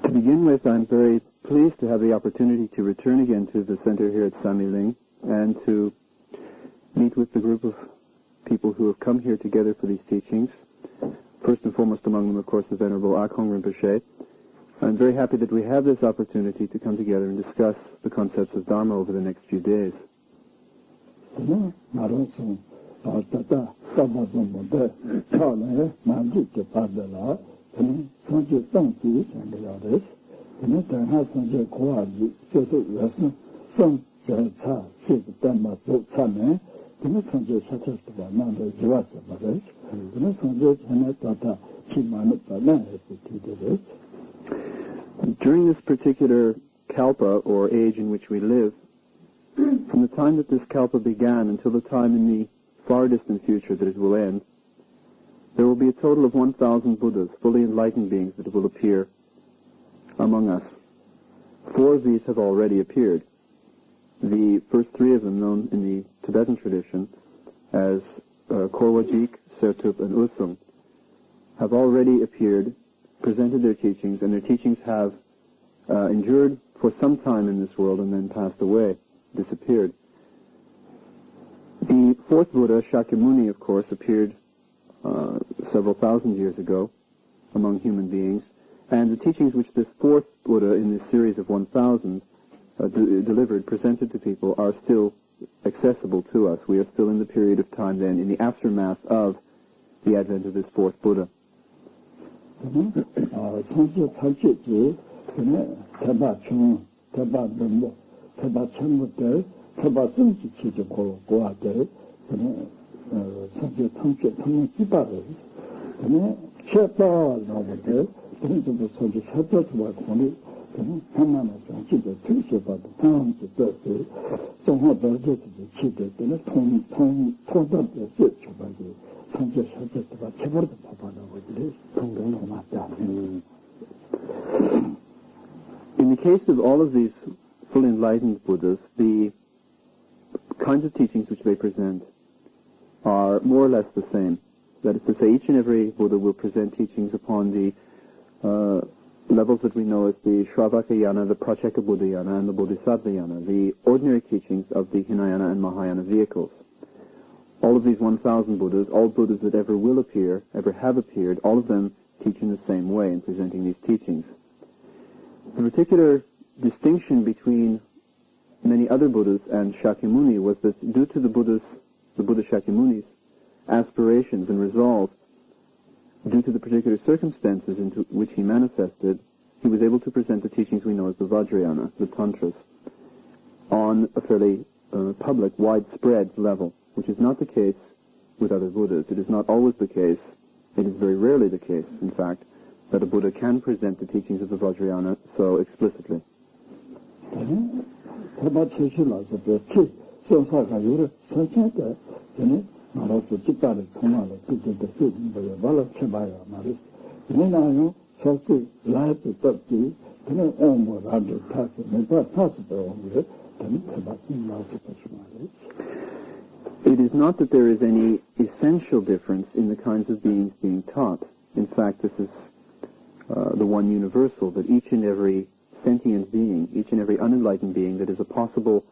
To begin with, I'm very pleased to have the opportunity to return again to the center here at Samiling and to meet with the group of people who have come here together for these teachings. First and foremost among them, of course, the Venerable Akhong Rinpoche. I'm very happy that we have this opportunity to come together and discuss the concepts of Dharma over the next few days. During this particular kalpa, or age in which we live, from the time that this kalpa began until the time in the far distant future that it will end, there will be a total of 1,000 Buddhas, fully enlightened beings, that will appear among us. 4 of these have already appeared. The first 3 of them, known in the Tibetan tradition as Korwajik, Sertup, and Usung, have already appeared, presented their teachings, and their teachings have endured for some time in this world and then passed away, disappeared. The 4th Buddha, Shakyamuni, of course, appeared several thousand years ago among human beings, and the teachings which this 4th Buddha in this series of 1,000 delivered, presented to people, are still accessible to us. We are still in the period of time then, in the aftermath of the advent of this 4th Buddha. In the case of all of these fully enlightened Buddhas, the kinds of teachings which they present are more or less the same. That is to say, each and every Buddha will present teachings upon the levels that we know as the Shravakayana, the Pratyeka Buddhayana, and the Bodhisattvayana, the ordinary teachings of the Hinayana and Mahayana vehicles. All of these 1,000 Buddhas, all Buddhas that ever will appear, ever have appeared, all of them teach in the same way in presenting these teachings. The particular distinction between many other Buddhas and Shakyamuni was that due to the Buddha Shakyamuni's aspirations and resolve, due to the particular circumstances into which he manifested, he was able to present the teachings we know as the Vajrayana, the Tantras, on a fairly public, widespread level, which is not the case with other Buddhas. It is not always the case, it is very rarely the case, in fact, that a Buddha can present the teachings of the Vajrayana so explicitly. 말아서 깃발을 통하러 그때 쓰는 말을 쳐봐야 말이지. 내나요 소스 라이트 떡지 그는 뭐 라도 타서 내가 타서도 그래. It is not that there is any essential difference in the kinds of beings being taught. In fact, this is the one universal, that each and every sentient being, each and every unenlightened being that is a possible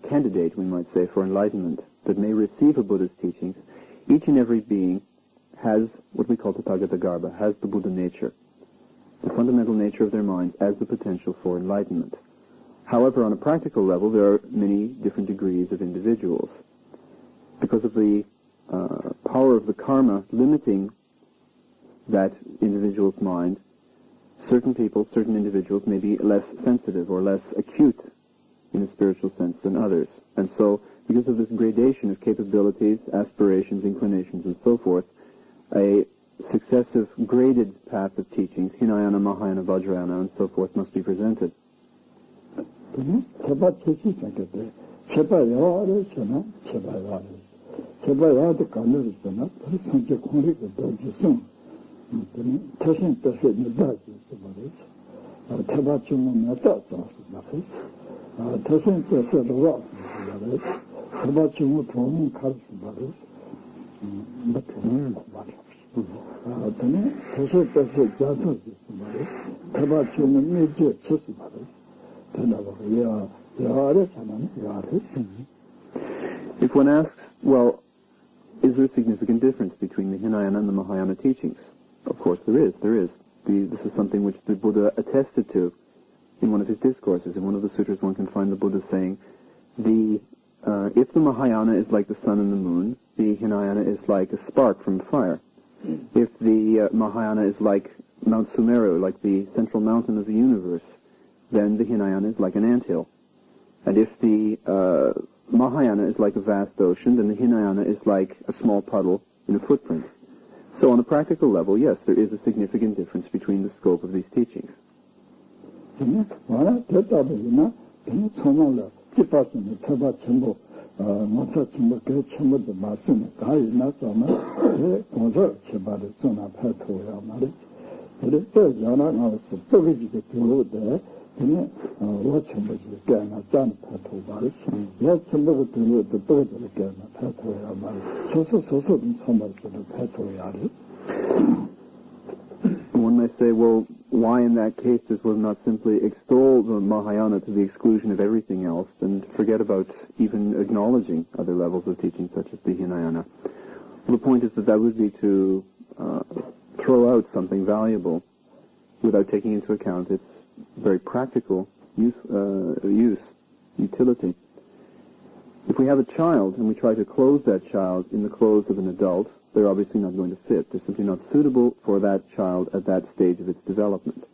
candidate, we might say, for enlightenment, that may receive a Buddha's teachings, each and every being has what we call Tathagata Garbha, has the Buddha nature, the fundamental nature of their minds as the potential for enlightenment. However, on a practical level, there are many different degrees of individuals. Because of the power of the karma limiting that individual's mind, certain people, certain individuals may be less sensitive or less acute in a spiritual sense than others. And so, because of this gradation of capabilities, aspirations, inclinations, and so forth, a successive graded path of teachings, Hinayana, Mahayana, Vajrayana, and so forth, must be presented. If one asks, well, is there a significant difference between the Hinayana and the Mahayana teachings? Of course there is. This is something which the Buddha attested to in one of his discourses. In one of the sutras one can find the Buddha saying, if the Mahayana is like the sun and the moon, the Hinayana is like a spark from fire. If the Mahayana is like Mount Sumeru, like the central mountain of the universe, then the Hinayana is like an anthill. And if the Mahayana is like a vast ocean, then the Hinayana is like a small puddle in a footprint. So on a practical level, yes, there is a significant difference between the scope of these teachings. One may say, well, why in that case this was not simply extol the Mahayana to the exclusion of everything else and forget about even acknowledging other levels of teaching such as the Hinayana? Well, the point is that would be to throw out something valuable without taking into account its very practical utility. If we have a child and we try to clothe that child in the clothes of an adult, they're obviously not going to fit. They're simply not suitable for that child at that stage of its development.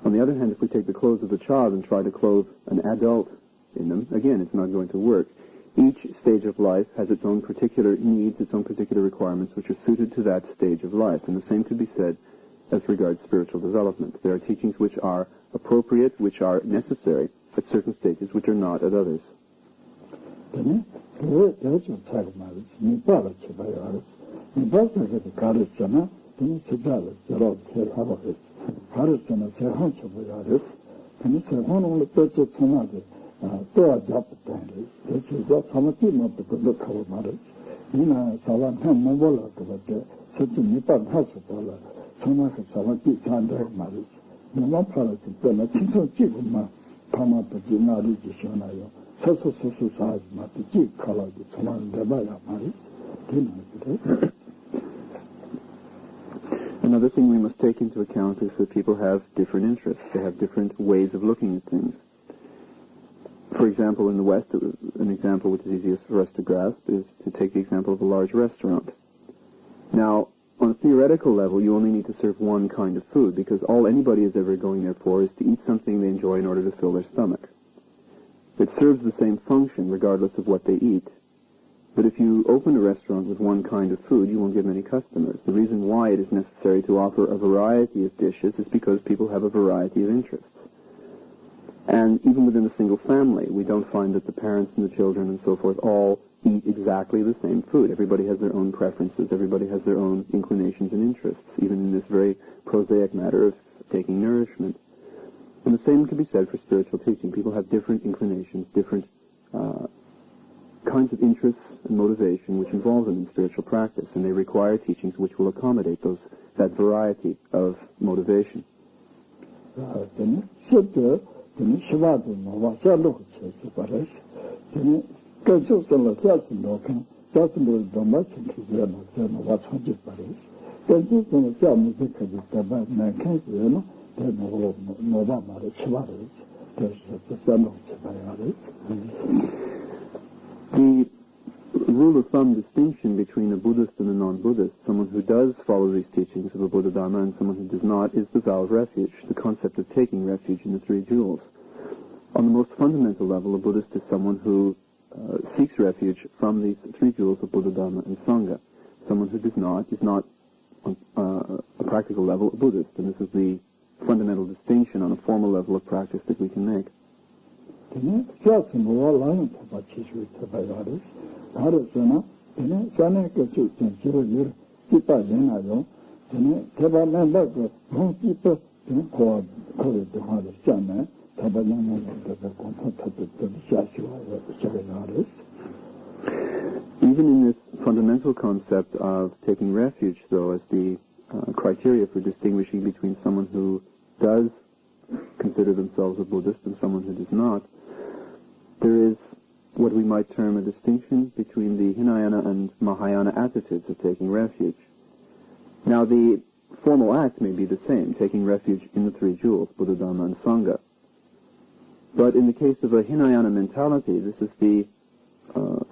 On the other hand, if we take the clothes of the child and try to clothe an adult in them, again, it's not going to work. Each stage of life has its own particular needs, its own particular requirements, which are suited to that stage of life. And the same could be said as regards spiritual development. There are teachings which are appropriate, which are necessary at certain stages, which are not at others. Another thing we must take into account is that people have different interests. They have different ways of looking at things. For example, in the West, an example which is easiest for us to grasp is to take the example of a large restaurant. Now, on a theoretical level, you only need to serve one kind of food, because all anybody is ever going there for is to eat something they enjoy in order to fill their stomach. It serves the same function regardless of what they eat. But if you open a restaurant with one kind of food, you won't get many customers. The reason why it is necessary to offer a variety of dishes is because people have a variety of interests. And even within a single family, we don't find that the parents and the children and so forth all eat exactly the same food. Everybody has their own preferences. Everybody has their own inclinations and interests, even in this very prosaic matter of taking nourishment. And the same can be said for spiritual teaching. People have different inclinations, different kinds of interests and motivation which involve them in spiritual practice, and they require teachings which will accommodate that variety of motivation. The rule of thumb distinction between a Buddhist and a non-Buddhist, someone who does follow these teachings of the Buddha Dharma and someone who does not, is the vow of refuge, the concept of taking refuge in the three jewels. On the most fundamental level, a Buddhist is someone who seeks refuge from these three jewels of Buddha Dharma and Sangha. Someone who does not is not, on a practical level, a Buddhist, and this is the fundamental distinction on a formal level of practice that we can make. Even in this fundamental concept of taking refuge, though, as the criteria for distinguishing between someone who does consider themselves a Buddhist and someone who does not, there is what we might term a distinction between the Hinayana and Mahayana attitudes of taking refuge. Now, the formal act may be the same, taking refuge in the three jewels, Buddha, Dharma, and Sangha. But in the case of a Hinayana mentality, this is the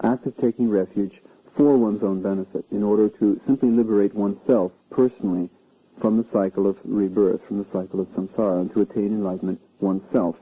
act of taking refuge for one's own benefit, in order to simply liberate oneself personally from the cycle of rebirth, from the cycle of samsara, and to attain enlightenment oneself.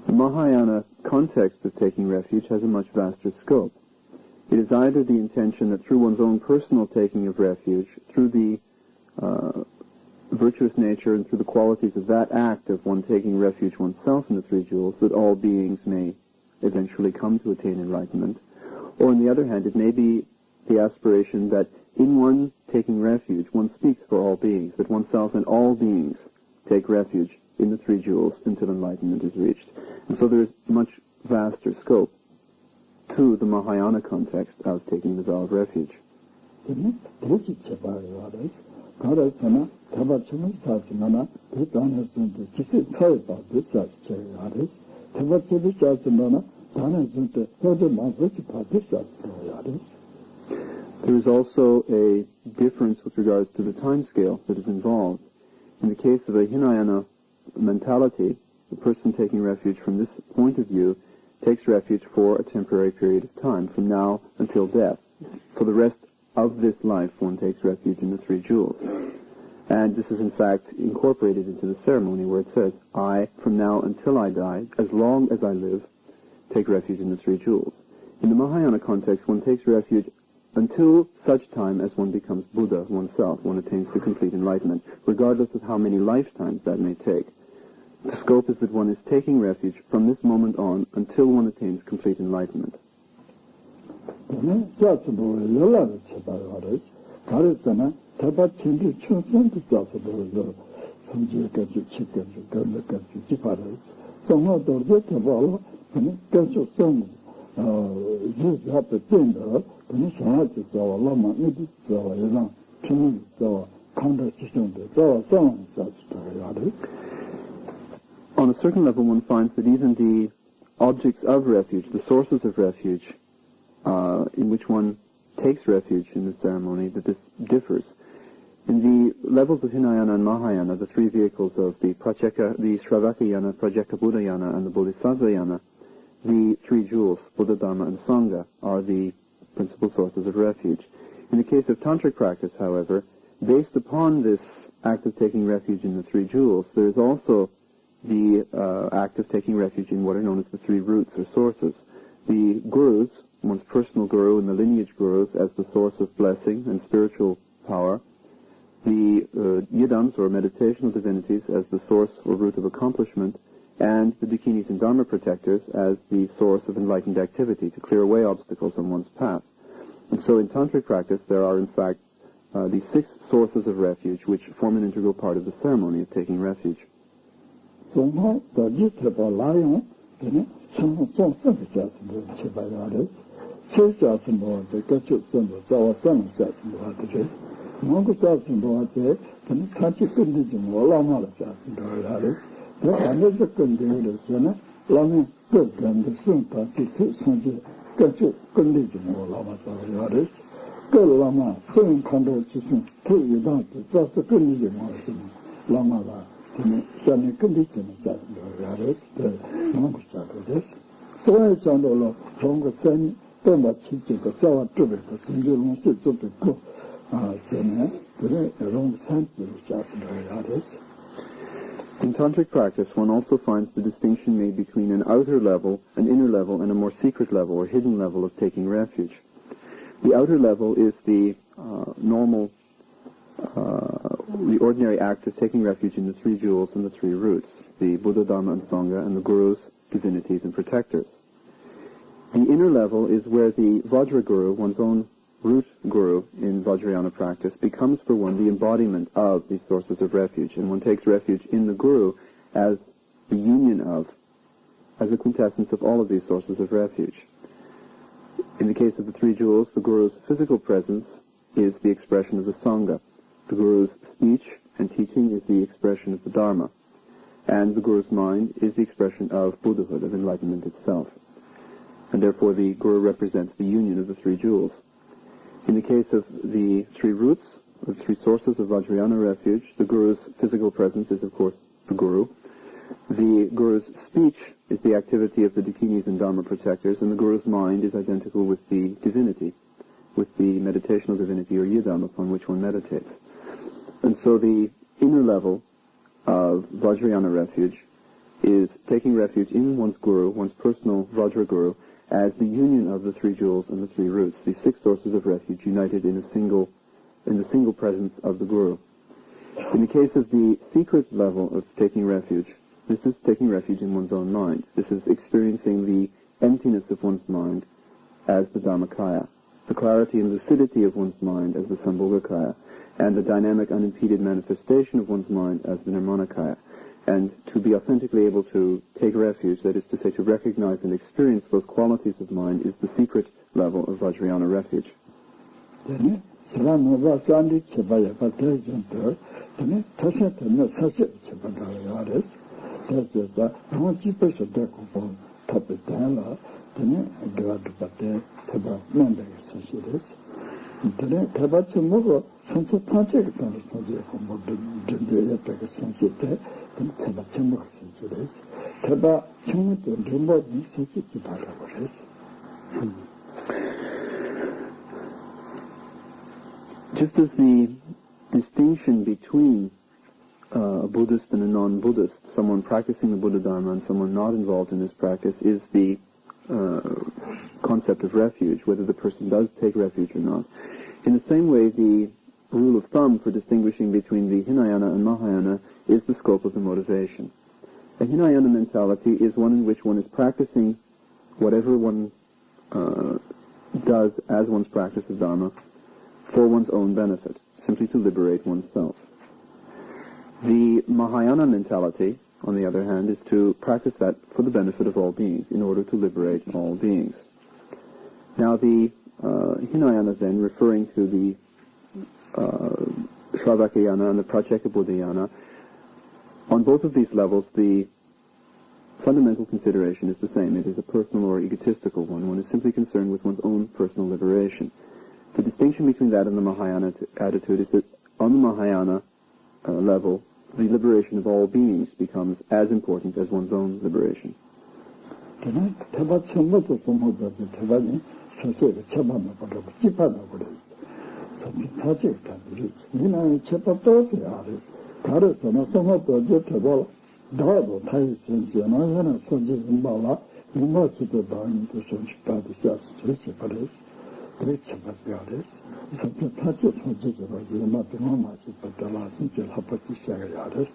The Mahayana context of taking refuge has a much vaster scope. It is either the intention that through one's own personal taking of refuge, through the virtuous nature and through the qualities of that act of one taking refuge oneself in the three jewels, that all beings may eventually come to attain enlightenment. Or on the other hand, it may be the aspiration that in one taking refuge, one speaks for all beings, that oneself and all beings take refuge in the three jewels until enlightenment is reached. And so there is much vaster scope to the Mahayana context of taking the vow of refuge. There is also a difference with regards to the time scale that is involved. In the case of a Hinayana mentality, the person taking refuge from this point of view takes refuge for a temporary period of time, from now until death. For the rest of this life, one takes refuge in the three jewels. And this is in fact incorporated into the ceremony where it says, I, from now until I die, as long as I live, take refuge in the three jewels. In the Mahayana context, one takes refuge until such time as one becomes Buddha oneself, one attains to complete enlightenment, regardless of how many lifetimes that may take. The scope is that one is taking refuge from this moment on until one attains complete enlightenment. On a certain level, one finds that even the objects of refuge, the sources of refuge, in which one takes refuge in the ceremony, that this differs. In the levels of Hinayana and Mahayana, the three vehicles of the Shravakayana, Pratyeka Buddhayana, and the Bodhisattvayana, the three jewels, Buddha, Dharma, and Sangha, are the principal sources of refuge. In the case of tantric practice, however, based upon this act of taking refuge in the three jewels, there is also the act of taking refuge in what are known as the three roots or sources. The gurus, one's personal guru and the lineage gurus, as the source of blessing and spiritual power, the yidams or meditational divinities as the source or root of accomplishment, and the dakinis and dharma protectors as the source of enlightened activity to clear away obstacles on one's path. And so in tantric practice there are in fact these 6 sources of refuge which form an integral part of the ceremony of taking refuge. In tantric practice, one also finds the distinction made between an outer level, an inner level, and a more secret level or hidden level of taking refuge. The outer level is the the ordinary act of taking refuge in the three jewels and the three roots, the Buddha, Dharma, and Sangha, and the gurus, divinities, and protectors. The inner level is where the Vajra Guru, one's own root guru in Vajrayana practice, becomes for one the embodiment of these sources of refuge, and one takes refuge in the guru as the union of, as a quintessence of all of these sources of refuge. In the case of the three jewels, the guru's physical presence is the expression of the Sangha. The guru's speech and teaching is the expression of the Dharma. And the guru's mind is the expression of Buddhahood, of enlightenment itself. And therefore the guru represents the union of the three jewels. In the case of the three roots, the three sources of Vajrayana refuge, the guru's physical presence is, of course, the guru. The guru's speech is the activity of the dakinis and dharma protectors, and the guru's mind is identical with the divinity, with the meditational divinity or yidam upon which one meditates. And so the inner level of Vajrayana refuge is taking refuge in one's guru, one's personal Vajra Guru, as the union of the three jewels and the three roots, these six sources of refuge united in the single presence of the guru. In the case of the secret level of taking refuge, this is taking refuge in one's own mind. This is experiencing the emptiness of one's mind as the Dharmakaya, the clarity and lucidity of one's mind as the Sambhogakaya, and the dynamic, unimpeded manifestation of one's mind as the Nirmanakaya. And to be authentically able to take refuge, that is to say, to recognize and experience those qualities of mind, is the secret level of Vajrayana refuge. Just as the distinction between a Buddhist and a non-Buddhist, someone practicing the Buddha Dharma and someone not involved in this practice, is the concept of refuge, whether the person does take refuge or not. In the same way, the rule of thumb for distinguishing between the Hinayana and Mahayana is the scope of the motivation. A Hinayana mentality is one in which one is practicing whatever one does as one's practice of Dharma for one's own benefit, simply to liberate oneself. The Mahayana mentality, on the other hand, is to practice that for the benefit of all beings, in order to liberate all beings. Now the Hinayana then, referring to the Shravakayana and the Pratyekabuddhayana, on both of these levels the fundamental consideration is the same. It is a personal or egotistical one. One is simply concerned with one's own personal liberation. The distinction between that and the Mahayana attitude is that on the Mahayana level, the liberation of all beings becomes as important as one's own liberation. 사직하는 이나의 제법도지 아래서 가르쳐서 성업도 저거 다도 타이센지나 하나 손질 말라 이모치도 다니도 손짓까지 샤스 저렇게 버렸어 그렇게 버렸어 진짜 타지 손질으로 이마 병원 맛이 받다가 진짜 합법이 시작해야 돼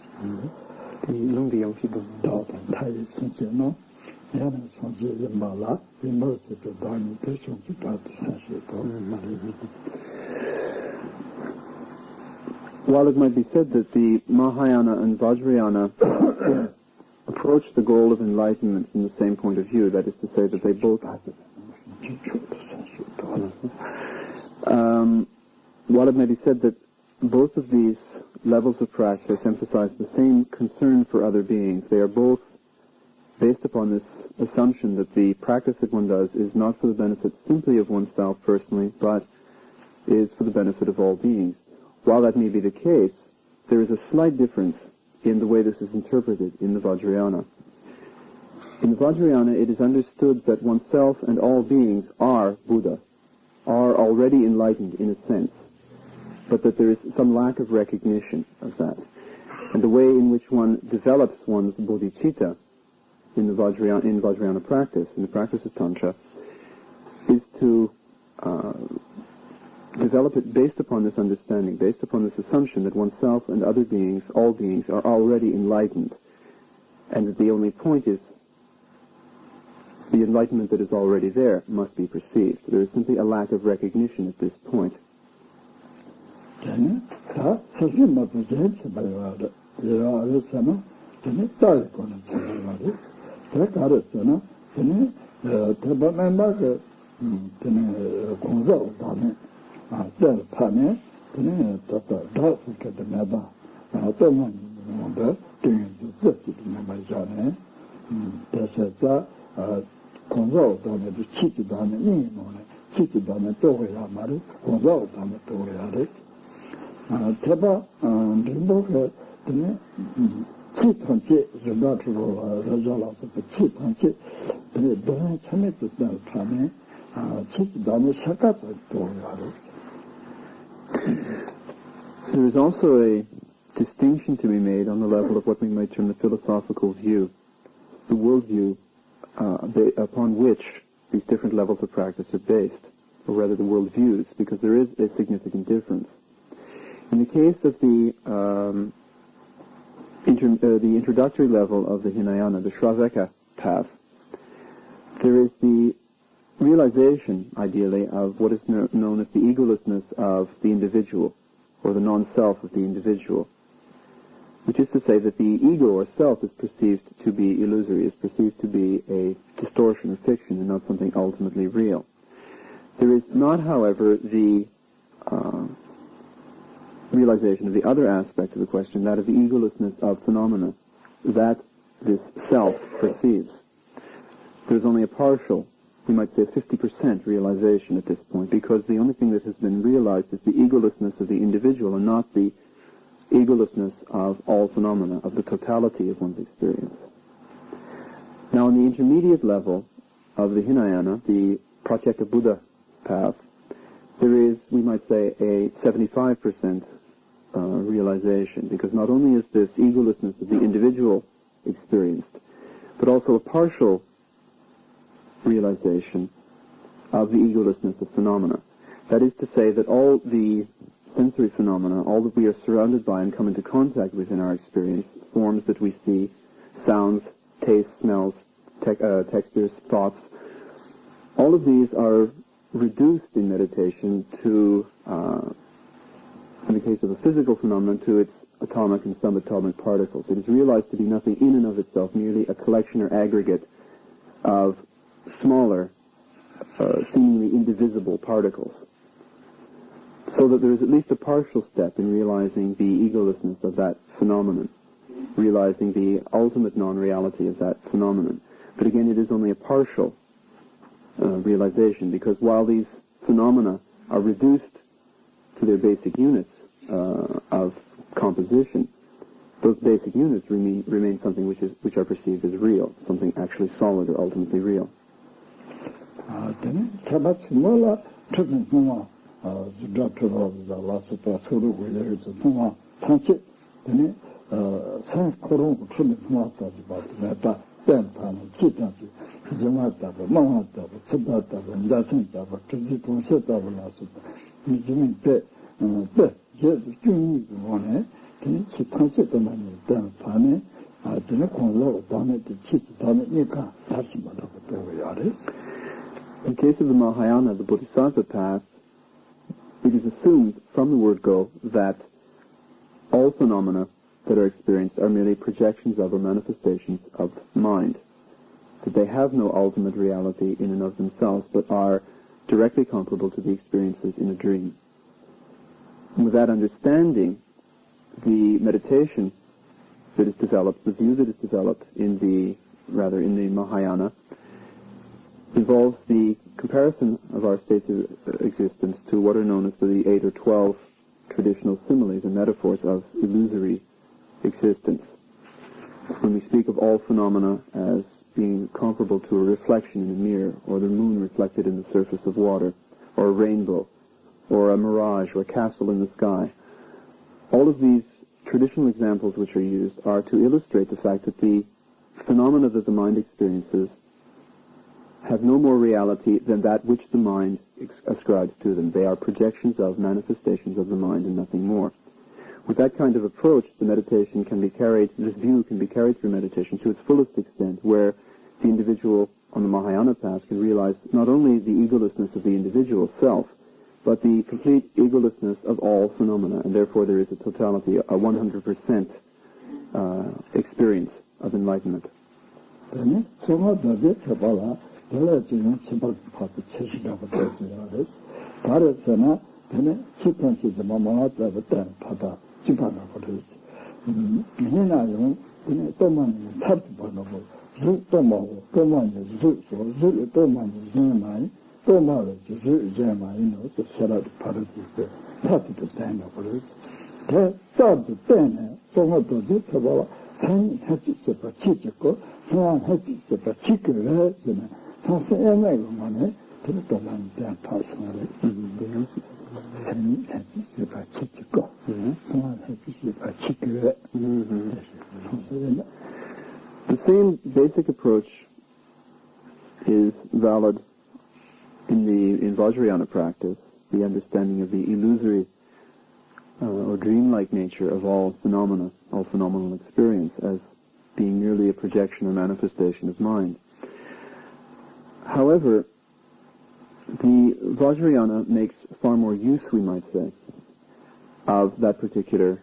이 용기 용기도 다도 타이센지나 하나 손질 말라 이모치도 다니도 손짓까지 샤스도 While it might be said that the Mahayana and Vajrayana approach the goal of enlightenment from the same point of view, that is to say that they both while it may be said that both of these levels of practice emphasize the same concern for other beings, they are both based upon this assumption that the practice that one does is not for the benefit simply of oneself personally, but is for the benefit of all beings. While that may be the case, there is a slight difference in the way this is interpreted in the Vajrayana. In the Vajrayana, it is understood that oneself and all beings are Buddha, are already enlightened in a sense, but that there is some lack of recognition of that. And the way in which one develops one's bodhicitta in Vajrayana practice, in the practice of Tantra, is to develop it based upon this understanding, based upon this assumption that oneself and other beings, all beings, are already enlightened, and that the only point is the enlightenment that is already there must be perceived. There is simply a lack of recognition at this point. del pane ne tata das che de nada to non da tin zut ti ne mai jane da se za konzo da ne chi ti da ne ni no ne chi ti da ne to ya ma ru konzo da ne to ya re teba rimbo che ne chi ton chi zda tu ro ra ja la so chi ton chi ne da chame tu da pane chi ti da ne shaka to ya re. There is also a distinction to be made on the level of what we might term the philosophical view, the worldview upon which these different levels of practice are based, or rather the worldviews, because there is a significant difference. In the case of the introductory level of the Hinayana, the Shravaka path, there is the realization, ideally, of what is known as the egolessness of the individual, or the non-self of the individual, which is to say that the ego or self is perceived to be illusory, is perceived to be a distortion or fiction and not something ultimately real. There is not, however, the realization of the other aspect of the question, that of the egolessness of phenomena, that this self perceives. There's only a partial, we might say 50% realization at this point, because the only thing that has been realized is the egolessness of the individual and not the egolessness of all phenomena, of the totality of one's experience. Now, on the intermediate level of the Hinayana, the Pratyeka Buddha path, there is, we might say, a 75% realization, because not only is this egolessness of the individual experienced, but also a partial realization of the egolessness of phenomena. That is to say that all the sensory phenomena, all that we are surrounded by and come into contact with in our experience, forms that we see, sounds, tastes, smells, textures, thoughts, all of these are reduced in meditation to, in the case of a physical phenomenon, to its atomic and subatomic particles. It is realized to be nothing in and of itself, merely a collection or aggregate of smaller, seemingly indivisible particles. So that there is at least a partial step in realizing the egolessness of that phenomenon, realizing the ultimate non-reality of that phenomenon. But again, it is only a partial realization, because while these phenomena are reduced to their basic units of composition, those basic units remain something which are perceived as real, something actually solid or ultimately real. 주저터로다 라스타 소로 외래서 통화 단체 되네 산 코로 풀는 통화까지 받다 땡파는 기타지 정말다고 망했다고 쳤다고 인자선다고 그지 동시다고 나서다 이쯤에 때 이제 중이 뭐네 그 기타체도 많이 땡파네 아드네 공로 다음에 치지 다음에 니까 다시 말하고 배워야 돼. In case of the Mahayana, the Bodhisattva path, it is assumed from the word go that all phenomena that are experienced are merely projections of or manifestations of mind, that they have no ultimate reality in and of themselves, but are directly comparable to the experiences in a dream. And with that understanding, the meditation that is developed, the view that is developed in the Mahayana, involves the comparison of our states of existence to what are known as the 8 or 12 traditional similes and metaphors of illusory existence. When we speak of all phenomena as being comparable to a reflection in a mirror, or the moon reflected in the surface of water, or a rainbow, or a mirage, or a castle in the sky, all of these traditional examples which are used are to illustrate the fact that the phenomena that the mind experiences have no more reality than that which the mind ascribes to them. They are projections of manifestations of the mind and nothing more. With that kind of approach, the meditation can be carried, this view can be carried through meditation to its fullest extent, where the individual on the Mahayana path can realize not only the egolessness of the individual self, but the complete egolessness of all phenomena, and therefore there is a totality, a 100% experience of enlightenment. 내가 지금 집을 파도 채시라고 되어요. 바르서나 되네 치판치도 마마다고 때 파다 집하나 버리지. 내나요. 근데 또만 탑도 버너고 또 먹고 또만 또만 많이 또 말을 이제 많이 넣어서 살아도 바르지. 탑도 때나 버리지. 대 싸도 때네. 소모도 됐어 봐. 산 해지 봐. 치고 소한 해지 봐. 치고를 되네. 사실 애매하고만에 들었더만 대한 파송을 했습니다. 생각해봐 치고, 생각해봐 치고. The same basic approach is valid in Vajrayana practice, the understanding of the illusory or dreamlike nature of all phenomena, all phenomenal experience, as being merely a projection or manifestation of mind. However, the Vajrayana makes far more use, we might say, of that particular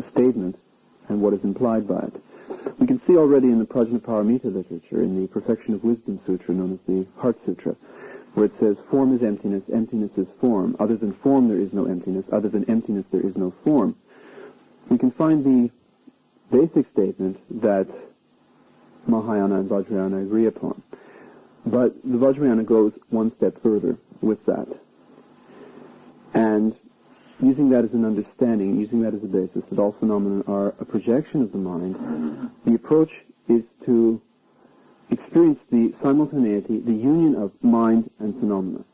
statement and what is implied by it. We can see already in the Prajnaparamita literature, in the Perfection of Wisdom Sutra, known as the Heart Sutra, where it says, form is emptiness, emptiness is form. Other than form there is no emptiness, other than emptiness there is no form. We can find the basic statement that Mahayana and Vajrayana agree upon. But the Vajrayana goes one step further with that. And using that as an understanding, using that as a basis that all phenomena are a projection of the mind, the approach is to experience the simultaneity, the union of mind and phenomena.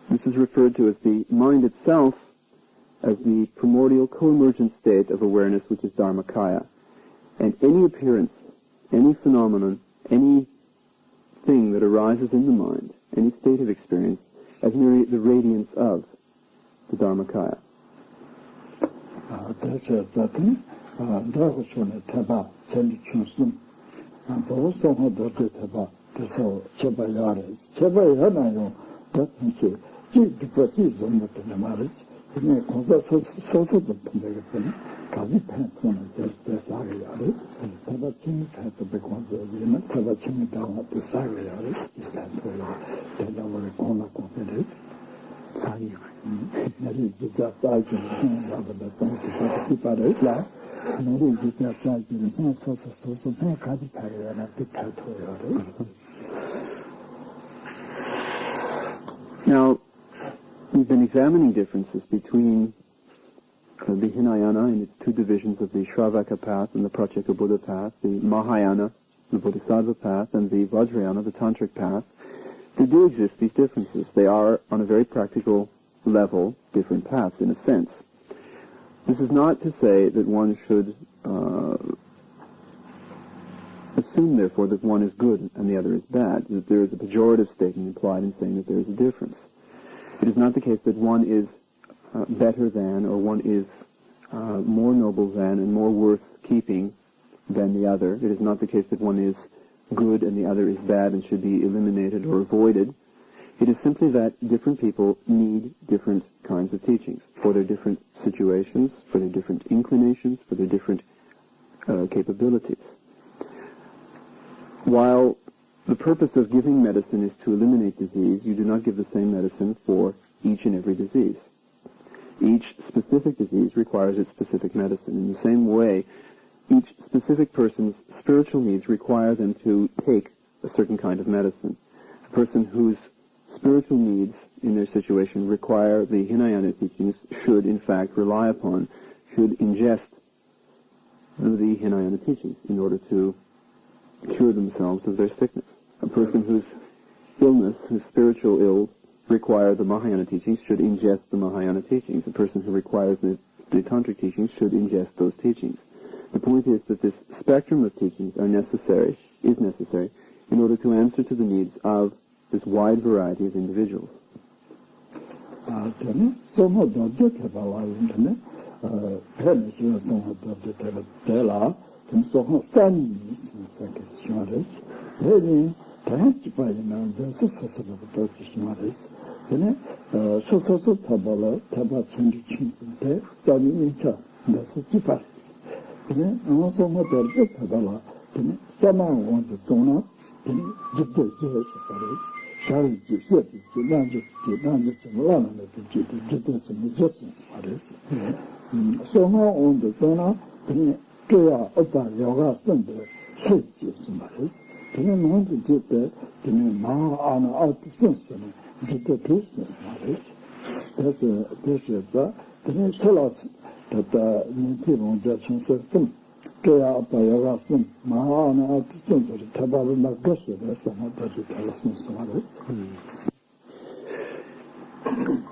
This is referred to as the mind itself as the primordial co-emergent state of awareness, which is Dharmakaya. And any appearance, any phenomenon, any thing that arises in the mind, any state of experience, as merely the radiance of the Dharmakaya. 가지 팬톤을 대사하게 내가 진짜도 백원저기는 내가 진짜도 대사하게 대답을 고나고들 사이 내리 진짜 사이즈는 나보다 더 기빠르다 내리 진짜 사이즈는 소소소소 가지 파야나 뜻하고요. Now, we've been examining differences between the Hinayana and its two divisions of the Shravaka path and the Pratyeka Buddha path, the Mahayana, the Bodhisattva path, and the Vajrayana, the Tantric path, there do exist these differences. They are, on a very practical level, different paths in a sense. This is not to say that one should assume, therefore, that one is good and the other is bad, that there is a pejorative statement implied in saying that there is a difference. It is not the case that one is better than, or one is more noble than and more worth keeping than the other. It is not the case that one is good and the other is bad and should be eliminated or avoided. It is simply that different people need different kinds of teachings for their different situations, for their different inclinations, for their different capabilities. While the purpose of giving medicine is to eliminate disease, you do not give the same medicine for each and every disease. Each specific disease requires its specific medicine. In the same way, each specific person's spiritual needs require them to take a certain kind of medicine. A person whose spiritual needs in their situation require the Hinayana teachings should, in fact, rely upon, should ingest the Hinayana teachings in order to cure themselves of their sickness. A person whose illness, whose spiritual ills, require the Mahayana teachings should ingest the Mahayana teachings. A person who requires the Tantric teachings should ingest those teachings. The point is that this spectrum of teachings is necessary in order to answer to the needs of this wide variety of individuals.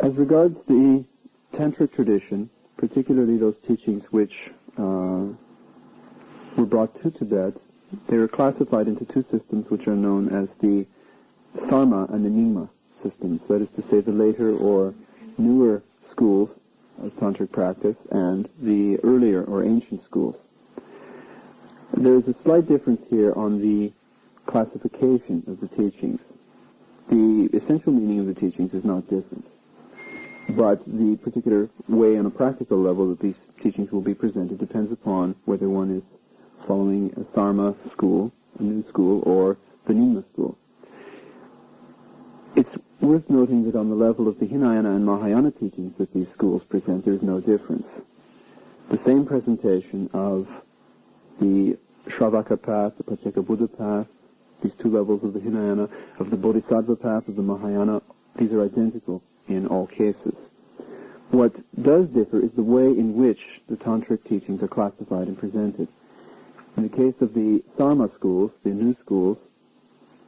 As regards the Tantric tradition, particularly those teachings which were brought to Tibet, they are classified into two systems which are known as the Sarma and the Nyingma systems, that is to say the later or newer schools of Tantric practice and the earlier or ancient schools. There is a slight difference here on the classification of the teachings. The essential meaning of the teachings is not different, but the particular way on a practical level that these teachings will be presented depends upon whether one is following a Sarma school, a new school, or the Nyingma school. It's worth noting that on the level of the Hinayana and Mahayana teachings that these schools present, there is no difference. The same presentation of the Shravaka path, the Pratyeka Buddha path, these two levels of the Hinayana, of the Bodhisattva path, of the Mahayana, these are identical in all cases. What does differ is the way in which the Tantric teachings are classified and presented. In the case of the Sarma schools, the new schools,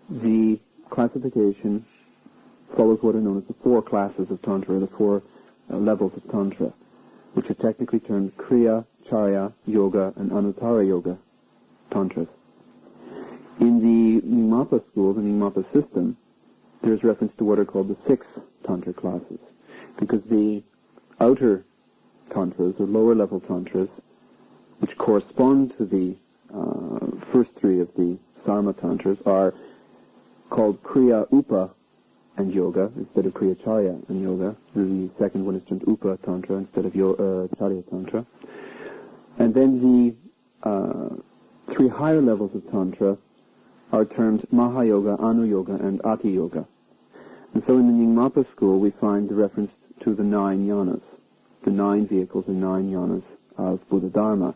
the classification follows what are known as the four classes of Tantra, the four levels of Tantra, which are technically termed Kriya, Charya, Yoga, and Anuttara Yoga Tantras. In the Nyingmapa school, the Nyingmapa system, there is reference to what are called the 6 Tantra classes, because the outer Tantras, or lower level Tantras, which correspond to the first 3 of the Sarma Tantras, are called Kriya, Upa, and Yoga, instead of Kriya, Charya, and Yoga. The second one is termed Upa Tantra instead of Charya Tantra. And then the 3 higher levels of Tantra are termed Mahayoga, Anu Yoga, and Ati Yoga. And so in the Nyingmapa school we find the reference to the 9 yanas, the 9 vehicles and 9 yanas of Buddha Dharma.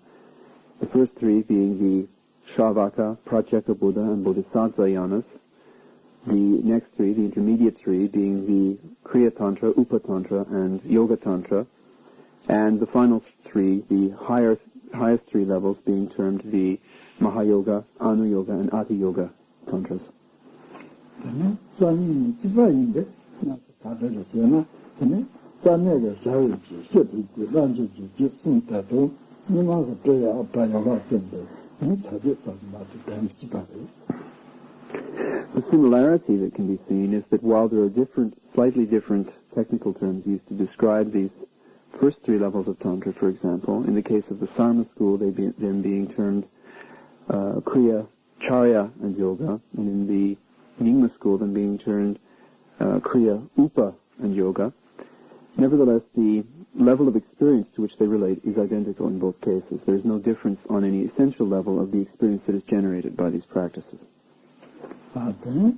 The first 3 being the Shravaka, Pratyeka Buddha, and Bodhisattva yanas. The next 3, the intermediate 3, being the Kriya Tantra, Upa Tantra, and Yoga Tantra. And the final 3, the highest 3 levels, being termed the Mahayoga, Anu Yoga, and Ati Yoga Tantras. 되네. 산이 지바인데 나서 다들었잖아. 되네. 산에가 자유지, 셰비지, 란지지, 지분다도 니마가 돼야 아빠야가 된대. 이 다들 맞지 담지바래. The similarity that can be seen is that while there are slightly different technical terms used to describe these first three levels of Tantra, for example, in the case of the Sarma school, them being termed Kriya, Charya, and Yoga, and in the Nyingma school, them being termed Kriya, Upa, and Yoga. Nevertheless, the level of experience to which they relate is identical in both cases. There is no difference on any essential level of the experience that is generated by these practices. In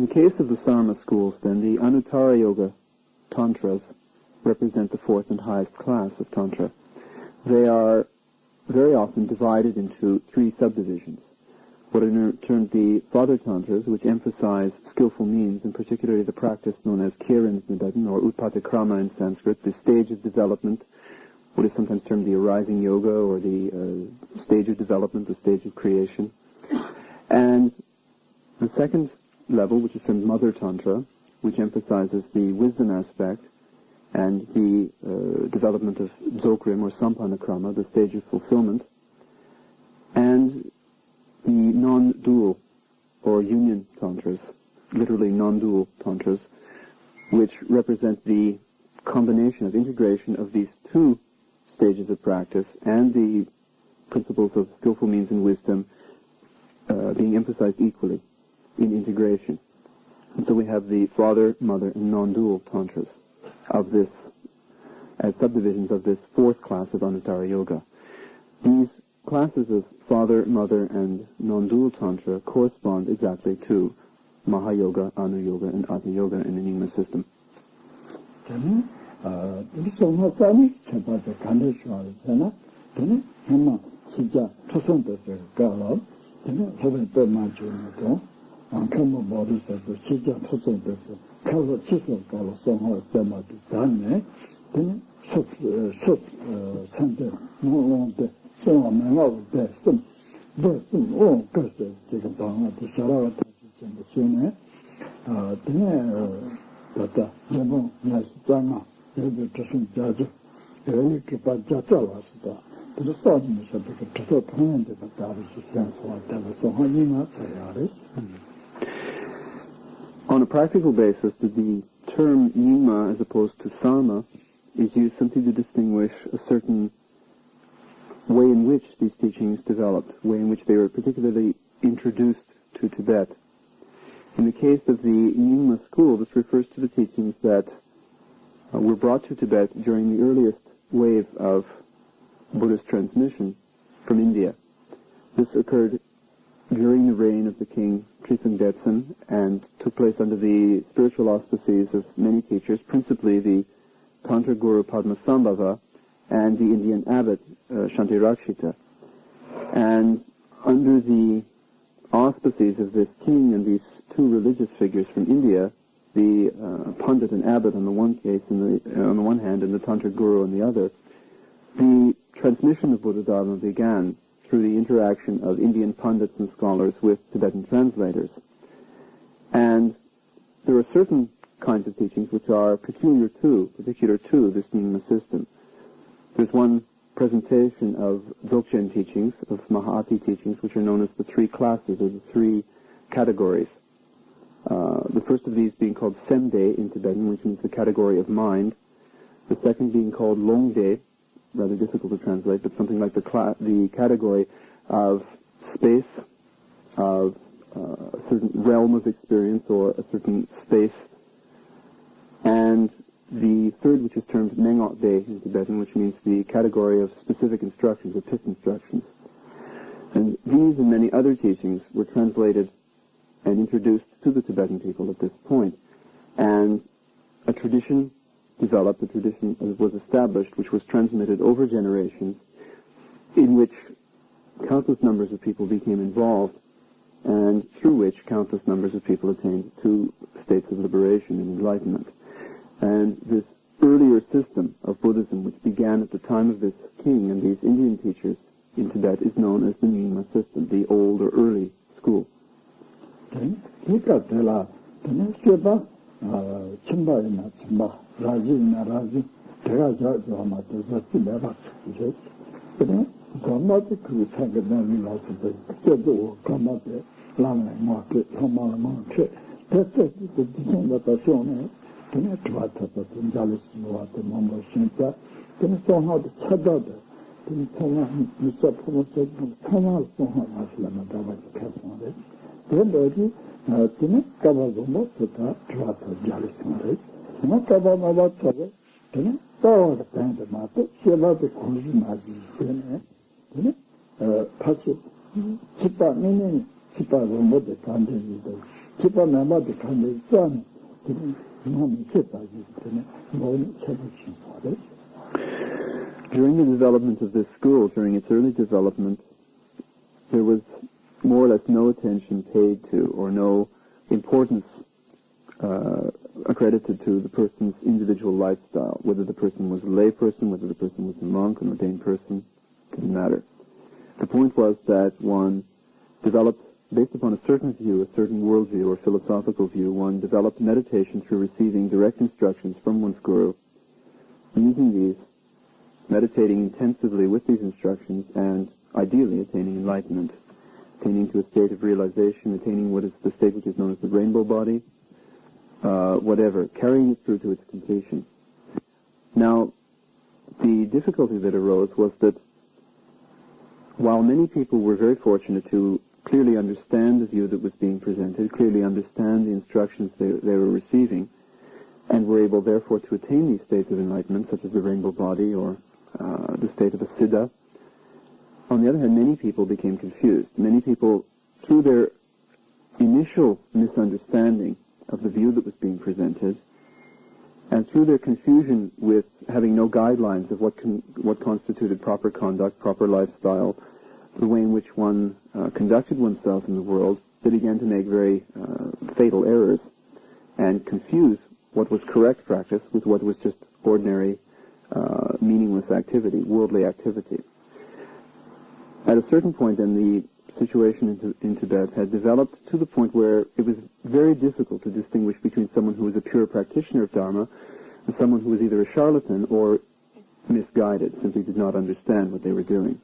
the case of the Sarma schools, then, the Anuttara Yoga Tantras represent the fourth and highest class of Tantra. They are very often divided into three subdivisions. What are termed the Father Tantras, which emphasize skillful means, and particularly the practice known as Kiran in Tibetan, or Utpatikrama in Sanskrit, the stage of development, what is sometimes termed the arising yoga, or the stage of development, the stage of creation. And the second level, which is termed Mother Tantra, which emphasizes the wisdom aspect and the development of Dzogrim or Sampanakrama, the stage of fulfillment, and the non-dual or union tantras, literally non-dual tantras, which represent the combination of integration of these two stages of practice and the principles of skillful means and wisdom being emphasized equally in integration. And so we have the father, mother, and non-dual tantras of this, as subdivisions of this fourth class of Anuttara Yoga. These classes of father, mother, and non-dual tantra correspond exactly to Mahayoga, Anu Yoga, and Atma Yoga in the Nyingma system. On a practical basis, the term Nyingma as opposed to Sarma is used simply to distinguish a certain way in which these teachings developed, way in which they were particularly introduced to Tibet. In the case of the Nyingma school, this refers to the teachings that were brought to Tibet during the earliest wave of Buddhist transmission from India. This occurred during the reign of the king Trisang Detsen and took place under the spiritual auspices of many teachers, principally the Tantra Guru Padmasambhava and the Indian abbot Shantirakshita. And under the auspices of this king and these two religious figures from India, the Pandit and abbot on the one case, on the one hand, and the Tantra Guru on the other, the transmission of Buddha Dharma began through the interaction of Indian Pandits and scholars with Tibetan translators. And there are certain kinds of teachings which are particular to this Nyingma system. There's one presentation of Dzogchen teachings, of Mahāti teachings, which are known as the three classes, or the three categories. The first of these being called Semde in Tibetan, which means the category of mind. The second being called Longde, rather difficult to translate, but something like the category of space, of a certain realm of experience or a certain space. And the third, which is termed Mengot De in Tibetan, which means the category of specific instructions, or pith instructions. And these and many other teachings were translated and introduced to the Tibetan people at this point. And a tradition developed, a tradition was established, which was transmitted over generations, in which countless numbers of people became involved, and through which countless numbers of people attained to states of liberation and enlightenment. And this earlier system of Buddhism, which began at the time of this king and these Indian teachers in Tibet, is known as the Nyingma system, the old or early school. During the development of this school, during its early development, there was more or less no attention paid to or no importance accredited to the person's individual lifestyle, whether the person was a lay person, whether the person was a monk, an ordained person, didn't matter. The point was that one developed, based upon a certain view, a certain worldview or philosophical view, one developed meditation through receiving direct instructions from one's guru, using these, meditating intensively with these instructions, and ideally attaining enlightenment, attaining to a state of realization, attaining what is the state which is known as the rainbow body, whatever, carrying it through to its completion. Now, the difficulty that arose was that while many people were very fortunate to clearly understand the view that was being presented, clearly understand the instructions they were receiving, and were able therefore to attain these states of enlightenment, such as the rainbow body or the state of a siddha, on the other hand, many people became confused. Many people, through their initial misunderstanding of the view that was being presented, and through their confusion with having no guidelines of what constituted proper conduct, proper lifestyle, the way in which one conducted oneself in the world, they began to make very fatal errors and confuse what was correct practice with what was just ordinary, meaningless activity, worldly activity. At a certain point, then, the situation in Tibet had developed to the point where it was very difficult to distinguish between someone who was a pure practitioner of Dharma and someone who was either a charlatan or misguided, simply did not understand what they were doing.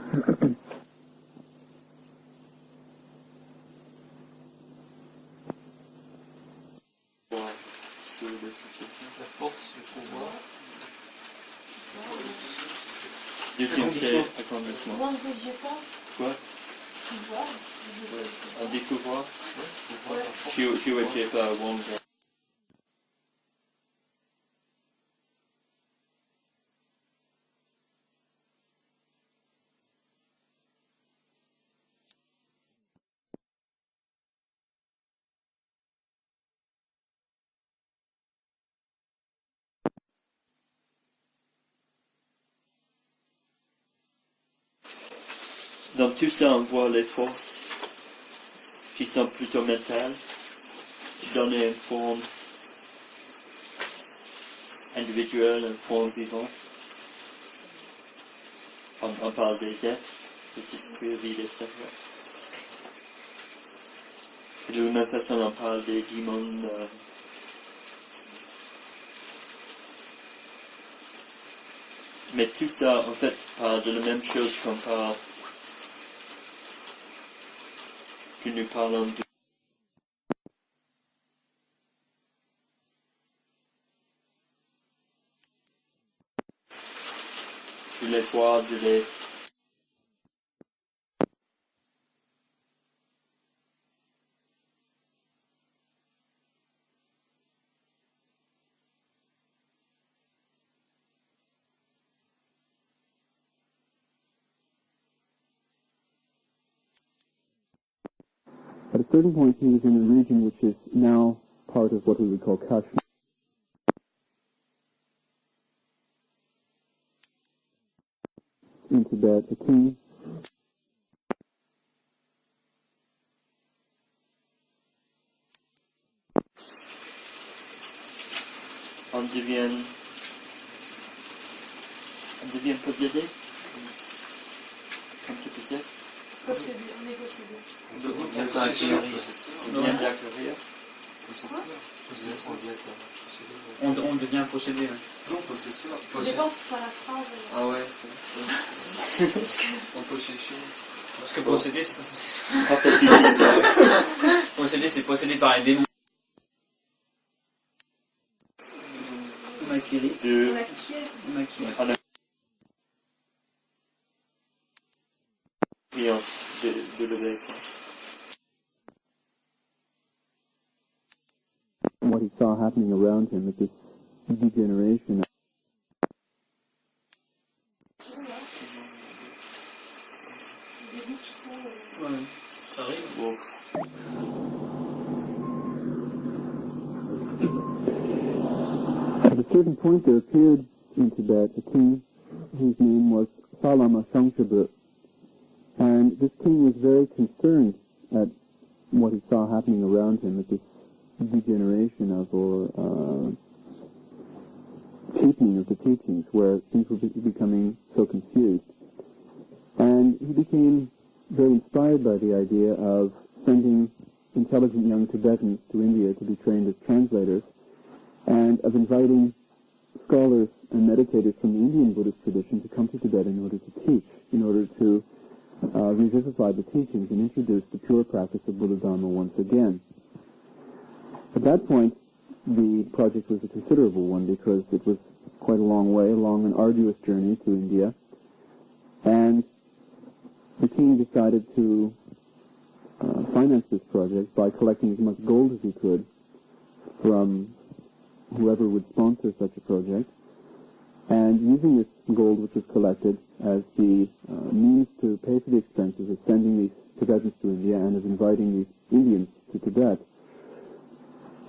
Sur la situation. La force du pouvoir. Deuxième, c'est accomplissement. Moins de pas. Quoi? Pouvoir. Un découvert. Pouvoir, la force. Qui était pas wonder. Dans tout ça, on voit les forces qui sont plutôt mentales, donner une forme individuelle, une forme vivante. On parle des êtres, des esprits vides, etc. Et de la même façon, on parle des démons. Mais tout ça, en fait, parle de la même chose qu'on parle. Que nous parlons de les voir, de les... At a certain point, he was in a region which is now part of what we would call Kashmir. In Tibet, a king on devient possédé, comme tu peux dire. Possédé, on est possédé. On devient d'acquérir. On devient possédé. Non, possesseur. Ça dépend par la phrase. Ah ouais. En possession. Parce que possédé, c'est possédé, c'est possédé par les démons. On acquiert. De... On acquiert. On acquiert. On a... de lever. what he saw happening around him at this degeneration. Ouais, ça arrive. Bon. At a certain point there appeared in Tibet a king whose name was Salama Shangshabu. And this king was very concerned at what he saw happening around him, at this degeneration of or cheapening of the teachings, where things were becoming so confused. And he became very inspired by the idea of sending intelligent young Tibetans to India to be trained as translators, and of inviting scholars and meditators from the Indian Buddhist tradition to come to Tibet in order to teach, in order to revivify the teachings and introduce the pure practice of Buddha Dharma once again. At that point, the project was a considerable one because it was quite a long way, along an arduous journey to India, and the king decided to finance this project by collecting as much gold as he could from whoever would sponsor such a project, and using this gold which was collected as the means to pay for the expenses of sending these Tibetans to India and of inviting these Indians to Tibet.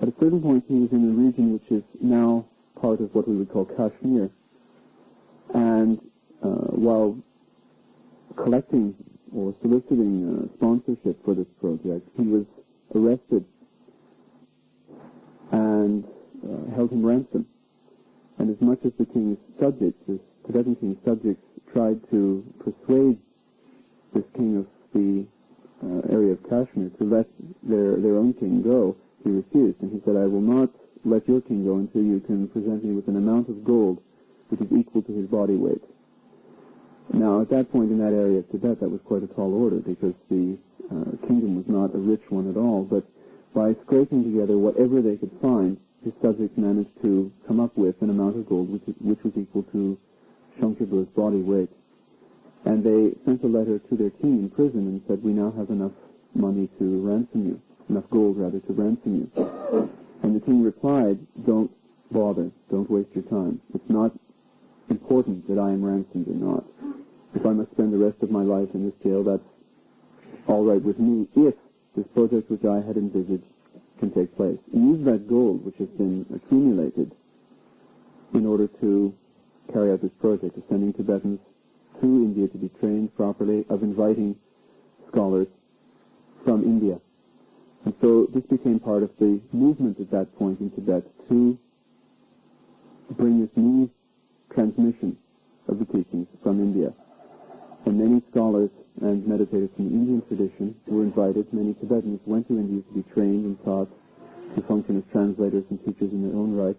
At a certain point he was in a region which is now part of what we would call Kashmir, and while collecting or soliciting sponsorship for this project, he was arrested and held in ransom. And as much as the king's subjects, this Tibetan king's subjects, tried to persuade this king of the area of Kashmir to let their own king go, he refused. And he said, I will not let your king go until you can present me with an amount of gold which is equal to his body weight. Now, Now, at that point in that area of Tibet, that was quite a tall order because the kingdom was not a rich one at all. But by scraping together whatever they could find, his subjects managed to come up with an amount of gold which was equal to Shangha's body weight. And they sent a letter to their king in prison and said, we now have enough money to ransom you, enough gold rather to ransom you. And the king replied, don't bother, don't waste your time. It's not important that I am ransomed or not. If I must spend the rest of my life in this jail, that's all right with me if this project which I had envisaged can take place. And use that gold which has been accumulated in order to carry out this project of sending Tibetans to India to be trained properly, of inviting scholars from India. And so this became part of the movement at that point in Tibet to bring this new transmission of the teachings from India. And many scholars and meditators from the Indian tradition were invited. Many Tibetans went to India to be trained and taught to function as translators and teachers in their own right.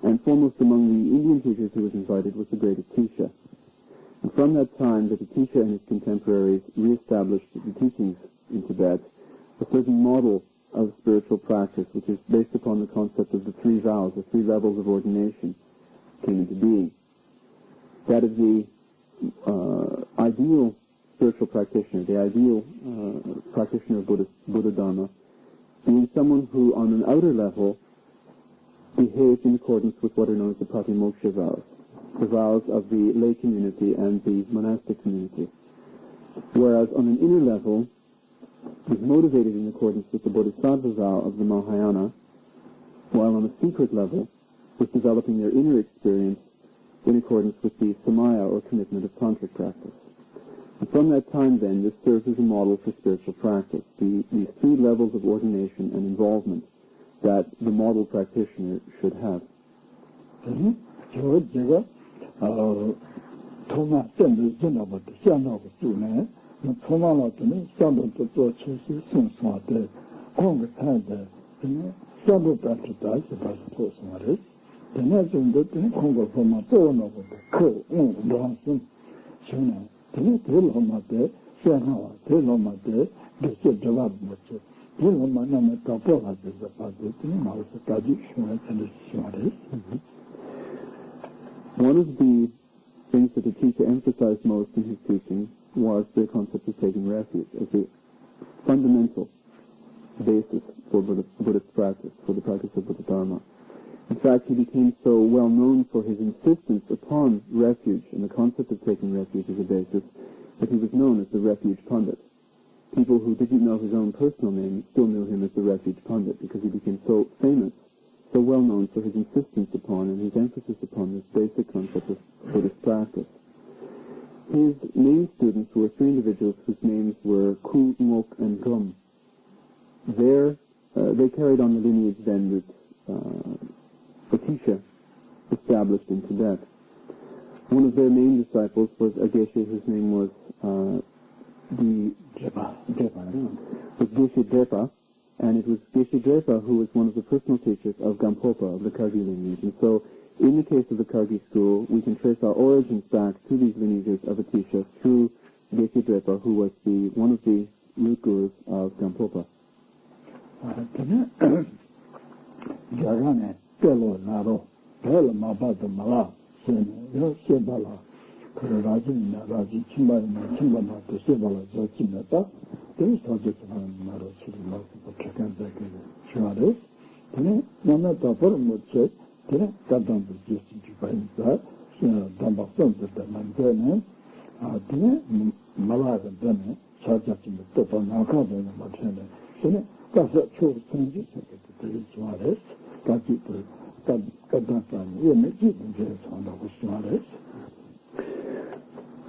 And foremost among the Indian teachers who was invited was the great Atisha. And from that time that Atisha and his contemporaries reestablished the teachings in Tibet, a certain model of spiritual practice, which is based upon the concept of the three vows, the three levels of ordination, came into being. That is the ideal spiritual practitioner, the ideal practitioner of Buddha Dharma, being someone who on an outer level behaves in accordance with what are known as the Pratimoksha vows, the vows of the lay community and the monastic community. Whereas on an inner level, is motivated in accordance with the Bodhisattva vow of the Mahayana, while on a secret level was developing their inner experience in accordance with the Samaya or commitment of tantric practice. And from that time then, this serves as a model for spiritual practice, these three levels of ordination and involvement that the model practitioner should have. One of the things that Atisha emphasized most in his teaching was the concept of taking refuge as a fundamental basis for Buddhist practice, for the practice of Buddha Dharma. In fact, he became so well known for his insistence upon refuge and the concept of taking refuge as a basis that he was known as the Refuge Pundit. People who didn't know his own personal name still knew him as the Refuge Pundit because he became so famous, so well known for his insistence upon and his emphasis upon this basic concept of Buddhist practice. His main students were three individuals whose names were Ku, Ngok, and Gum. They carried on the lineage then that Atisha established in Tibet. One of their main disciples was a Geshe whose name was Geshe Drepa, and it was Geshe Drepa who was one of the personal teachers of Gampopa, of the Kargi lineage. And so, in the case of the Kargi school, we can trace our origins back to these lineages of Atisha through Geshe Drepa, who was one of the root gurus of Gampopa.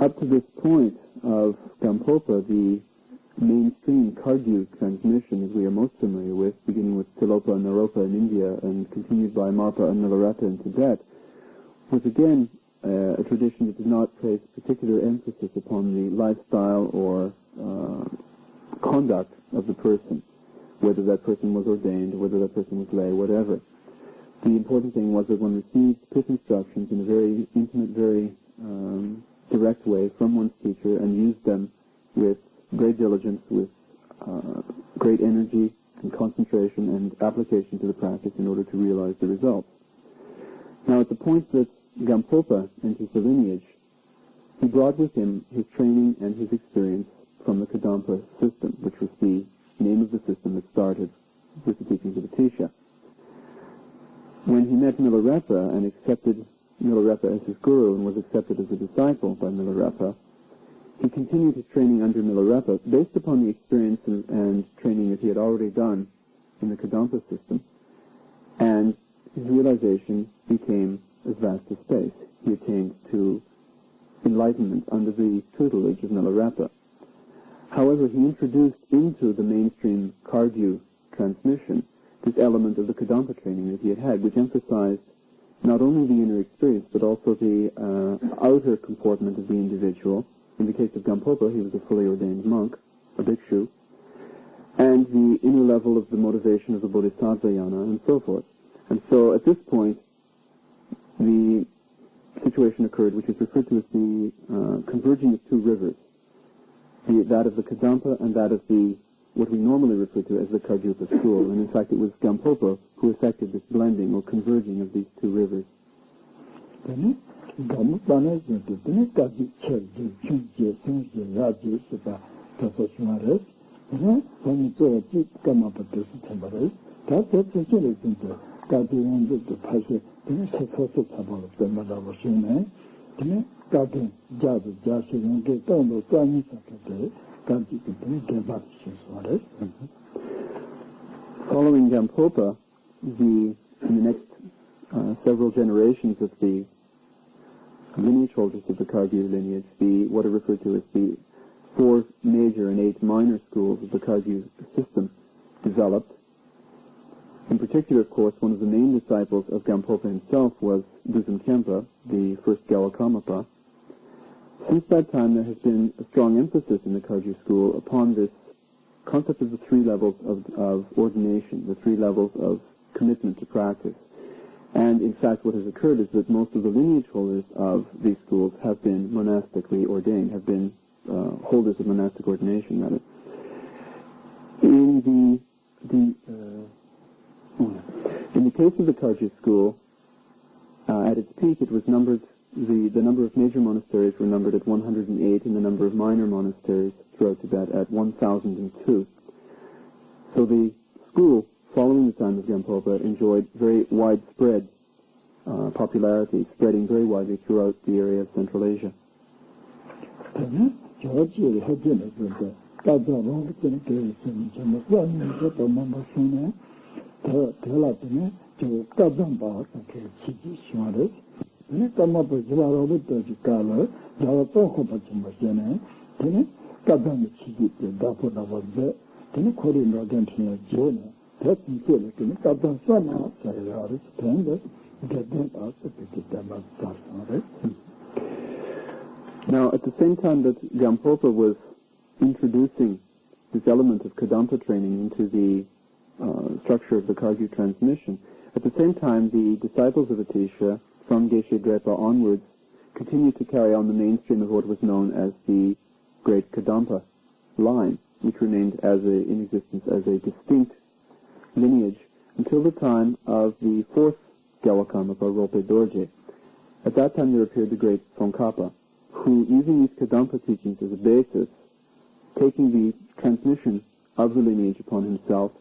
Up to this point of Gampopa, the mainstream Kargyu transmission, as we are most familiar with, beginning with Tilopa and Naropa in India and continued by Marpa and Milarepa in Tibet, was again a tradition that did not place particular emphasis upon the lifestyle or conduct of the person, whether that person was ordained, whether that person was lay, whatever. The important thing was that one received pith instructions in a very intimate, very direct way from one's teacher and use them with great diligence, with great energy and concentration and application to the practice in order to realize the results. Now, at the point that Gampopa enters the lineage, he brought with him his training and his experience from the Kadampa system, which was the name of the system that started with the teachings of Atisha. When he met Milarepa and accepted Milarepa as his guru and was accepted as a disciple by Milarepa, he continued his training under Milarepa based upon the experience and training that he had already done in the Kadampa system, and his realization became as vast as space. He attained to enlightenment under the tutelage of Milarepa. However, he introduced into the mainstream Kagyu transmission this element of the Kadampa training that he had, which emphasized not only the inner experience, but also the outer comportment of the individual. In the case of Gampopa, he was a fully ordained monk, a bhikshu, and the inner level of the motivation of the Bodhisattva yana, and so forth. And so at this point, the situation occurred which is referred to as the converging of two rivers, that of the Kadampa and that of the what we normally refer to as the Kagyupa school. And in fact, it was Gampopa who effected this blending or converging of these two rivers. Following Gampopa, in the next several generations of the lineage holders of the Kagyu lineage, what are referred to as the 4 major and 8 minor schools of the Kagyu system developed. In particular, of course, one of the main disciples of Gampopa himself was Dusum Khenpa, the first Gawakamapa. Since that time, there has been a strong emphasis in the Kagyu school upon this concept of the 3 levels of ordination, the 3 levels of commitment to practice. And in fact, what has occurred is that most of the lineage holders of these schools have been monastically ordained, have been holders of monastic ordination, rather. In the case of the Kagyu school, at its peak, it was numbered. The number of major monasteries were numbered at 108, and the number of minor monasteries throughout Tibet at 1,002. So the school, following the time of Gampopa, enjoyed very widespread popularity, spreading very widely throughout the area of Central Asia. Now, at the same time that Gampopa was introducing this element of Kadampa training into the structure of the Kagyu transmission, at the same time the disciples of Atisha, from Geshe Drepa onwards, continued to carry on the mainstream of what was known as the Great Kadampa line, which remained in existence as a distinct lineage until the time of the 4th Gawakamapa, Ropé Dorje. At that time there appeared the great Tsongkhapa, who, using these Kadampa teachings as a basis, taking the transmission of the lineage upon himself,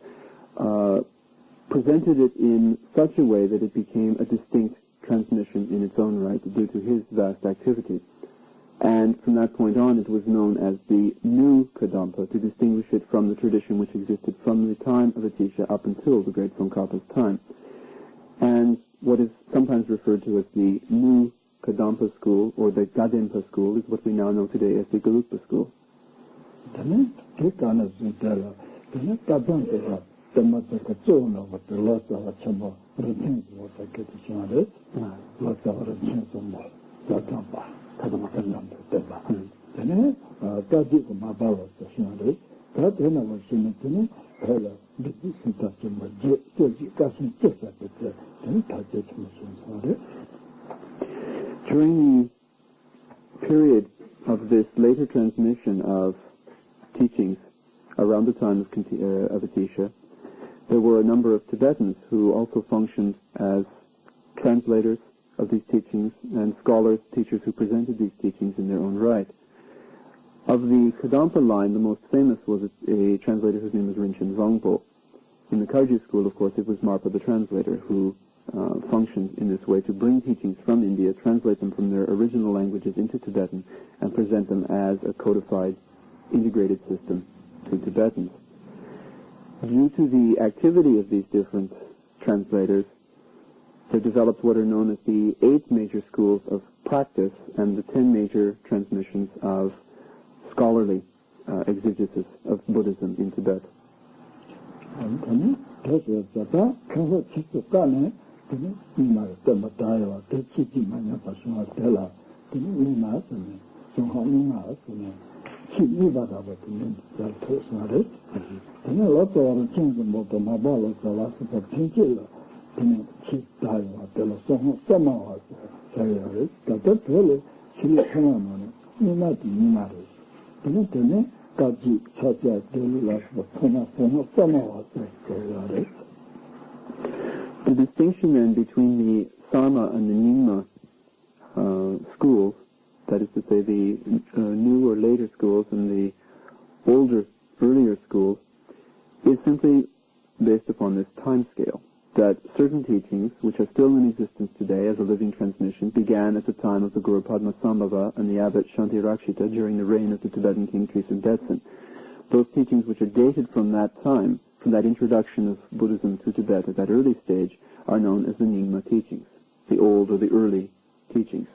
presented it in such a way that it became a distinct transmission in its own right due to his vast activity. And from that point on, it was known as the New Kadampa, to distinguish it from the tradition which existed from the time of Atisha up until the great Tsongkhapa's time. And what is sometimes referred to as the New Kadampa school, or the Gadempa school, is what we now know today as the Gelugpa school. During period of this later transmission of teachings around the time of Atisha, there were a number of Tibetans who also functioned as translators of these teachings and scholars, teachers who presented these teachings in their own right. Of the Kadampa line, the most famous was a translator whose name was Rinpoche Zongpo. In the Kagyu school, of course, it was Marpa the translator who functioned in this way to bring teachings from India, translate them from their original languages into Tibetan, and present them as a codified, integrated system to Tibetans. Due to the activity of these different translators, they developed what are known as the 8 major schools of practice and the 10 major transmissions of scholarly exegesis of Buddhism in Tibet. The distinction then between the Sarma and the Nyingma schools, that is to say the new or later schools and the older, earlier schools, is simply based upon this time scale, that certain teachings, which are still in existence today as a living transmission, began at the time of the Guru Padmasambhava and the abbot Shantirakshita during the reign of the Tibetan king Trisen Detsen. Those teachings which are dated from that time, from that introduction of Buddhism to Tibet at that early stage, are known as the Nyingma teachings, the old or the early teachings.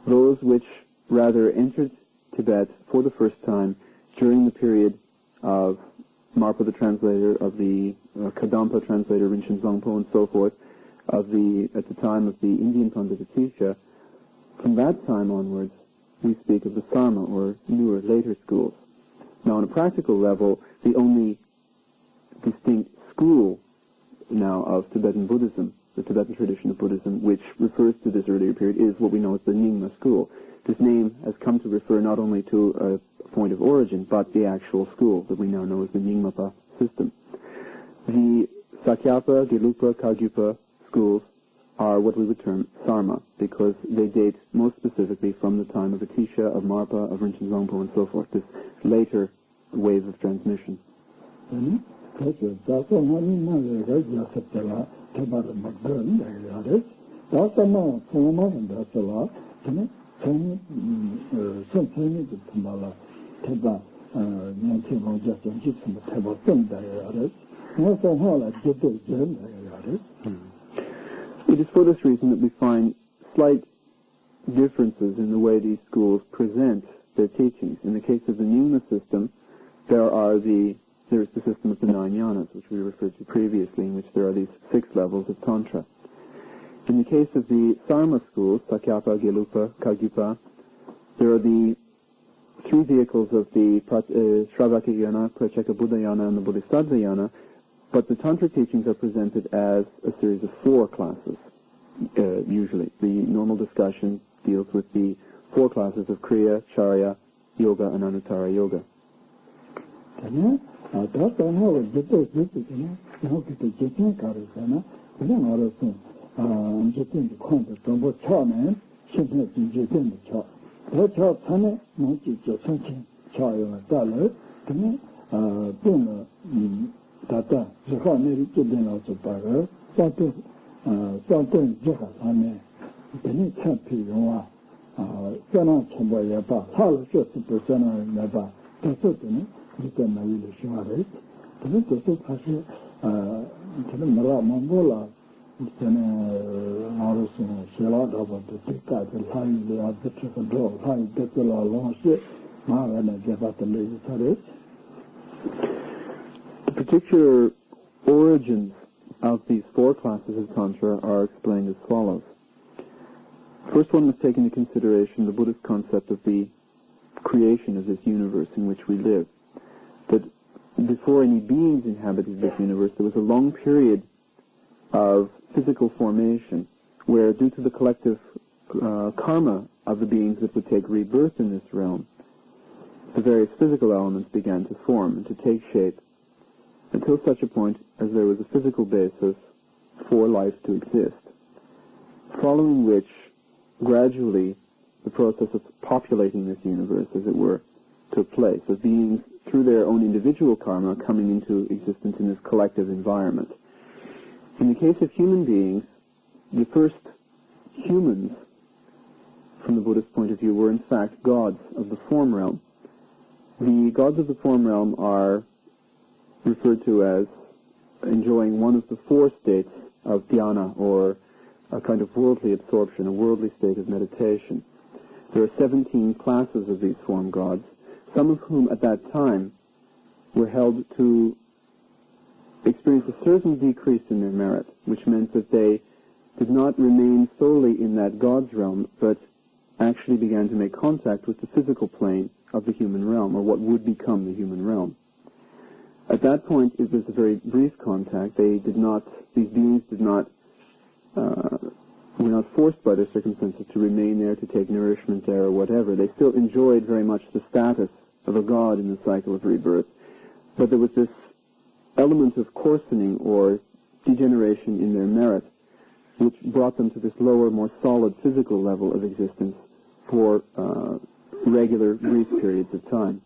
Those which rather entered Tibet for the first time during the period of Marpa the translator, of the Kadampa translator, Rinpoche Zongpo, and so forth, at the time of the Indian Pandita Atisha, from that time onwards, we speak of the Sarma, or newer, later schools. Now, on a practical level, the only distinct school now of Tibetan Buddhism, the Tibetan tradition of Buddhism, which refers to this earlier period, is what we know as the Nyingma school. This name has come to refer not only to a point of origin, but the actual school that we now know as the Nyingmapa system. The Sakyapa, Gelupa, Kagyupa schools are what we would term Sarma, because they date most specifically from the time of Atisha, of Marpa, of Rinpoche Zongpo, and so forth, this later wave of transmission. It is for this reason that we find slight differences in the way these schools present their teachings. In the case of the Nyingma system, there is the system of the 9 yanas, which we referred to previously, in which there are these 6 levels of Tantra. In the case of the Sarma schools, Sakyapa, Gelupa, Kagyupa, there are the 3 vehicles of the Shravaka yana, Pracheka Buddha yana, and the Bodhisattva yana, but the Tantra teachings are presented as a series of 4 classes, usually. The normal discussion deals with the 4 classes of Kriya, Charya, Yoga, and Anuttara Yoga. The particular origins of these 4 classes of Tantra are explained as follows. The first one must take into consideration the Buddhist concept of the creation of this universe in which we live. That before any beings inhabited this universe, there was a long period of physical formation where, due to the collective karma of the beings that would take rebirth in this realm, the various physical elements began to form and to take shape until such a point as there was a physical basis for life to exist, following which gradually the process of populating this universe, as it were, took place, of beings through their own individual karma coming into existence in this collective environment. In the case of human beings, the first humans, from the Buddhist point of view, were in fact gods of the form realm. The gods of the form realm are referred to as enjoying one of the four states of dhyana, or a kind of worldly absorption, a worldly state of meditation. There are 17 classes of these form gods, some of whom at that time were held to experience a certain decrease in their merit, which meant that they did not remain solely in that god's realm, but actually began to make contact with the physical plane of the human realm, or what would become the human realm. At that point, it was a very brief contact. These beings were not forced by their circumstances to remain there, to take nourishment there, or whatever. They still enjoyed very much the status of a god in the cycle of rebirth. But there was this element of coarsening or degeneration in their merit, which brought them to this lower, more solid physical level of existence for regular, brief periods of time.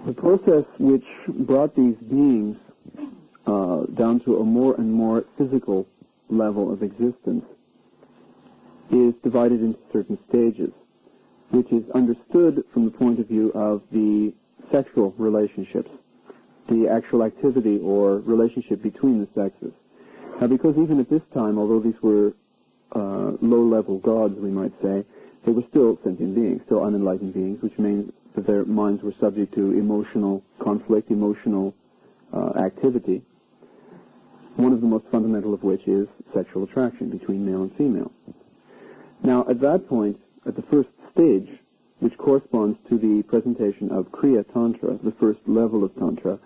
The process which brought these beings down to a more and more physical level of existence is divided into certain stages, which is understood from the point of view of the sexual relationships, the actual activity or relationship between the sexes. Now, because even at this time, although these were low-level gods, we might say, they were still sentient beings, still unenlightened beings, which means that their minds were subject to emotional conflict, emotional activity, one of the most fundamental of which is sexual attraction between male and female. Now, at that point, at the first stage, which corresponds to the presentation of Kriya Tantra, the first level of Tantra,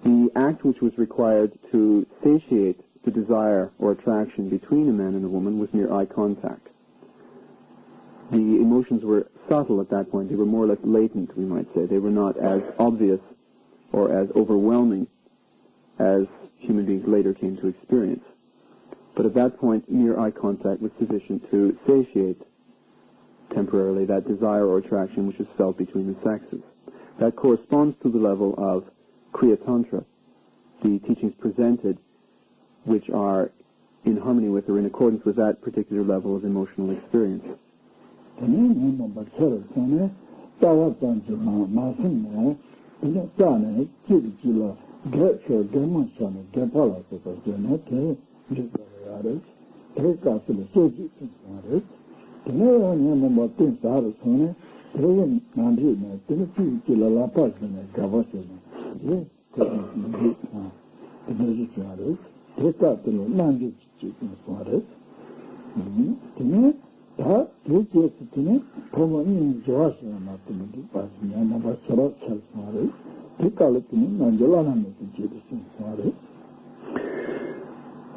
the act which was required to satiate the desire or attraction between a man and a woman was mere eye contact. The emotions were subtle at that point. They were more or less latent, we might say. They were not as obvious or as overwhelming as human beings later came to experience. But at that point, mere eye contact was sufficient to satiate temporarily that desire or attraction which is felt between the sexes. That corresponds to the level of Kriya Tantra, the teachings presented which are in harmony with or in accordance with that particular level of emotional experience.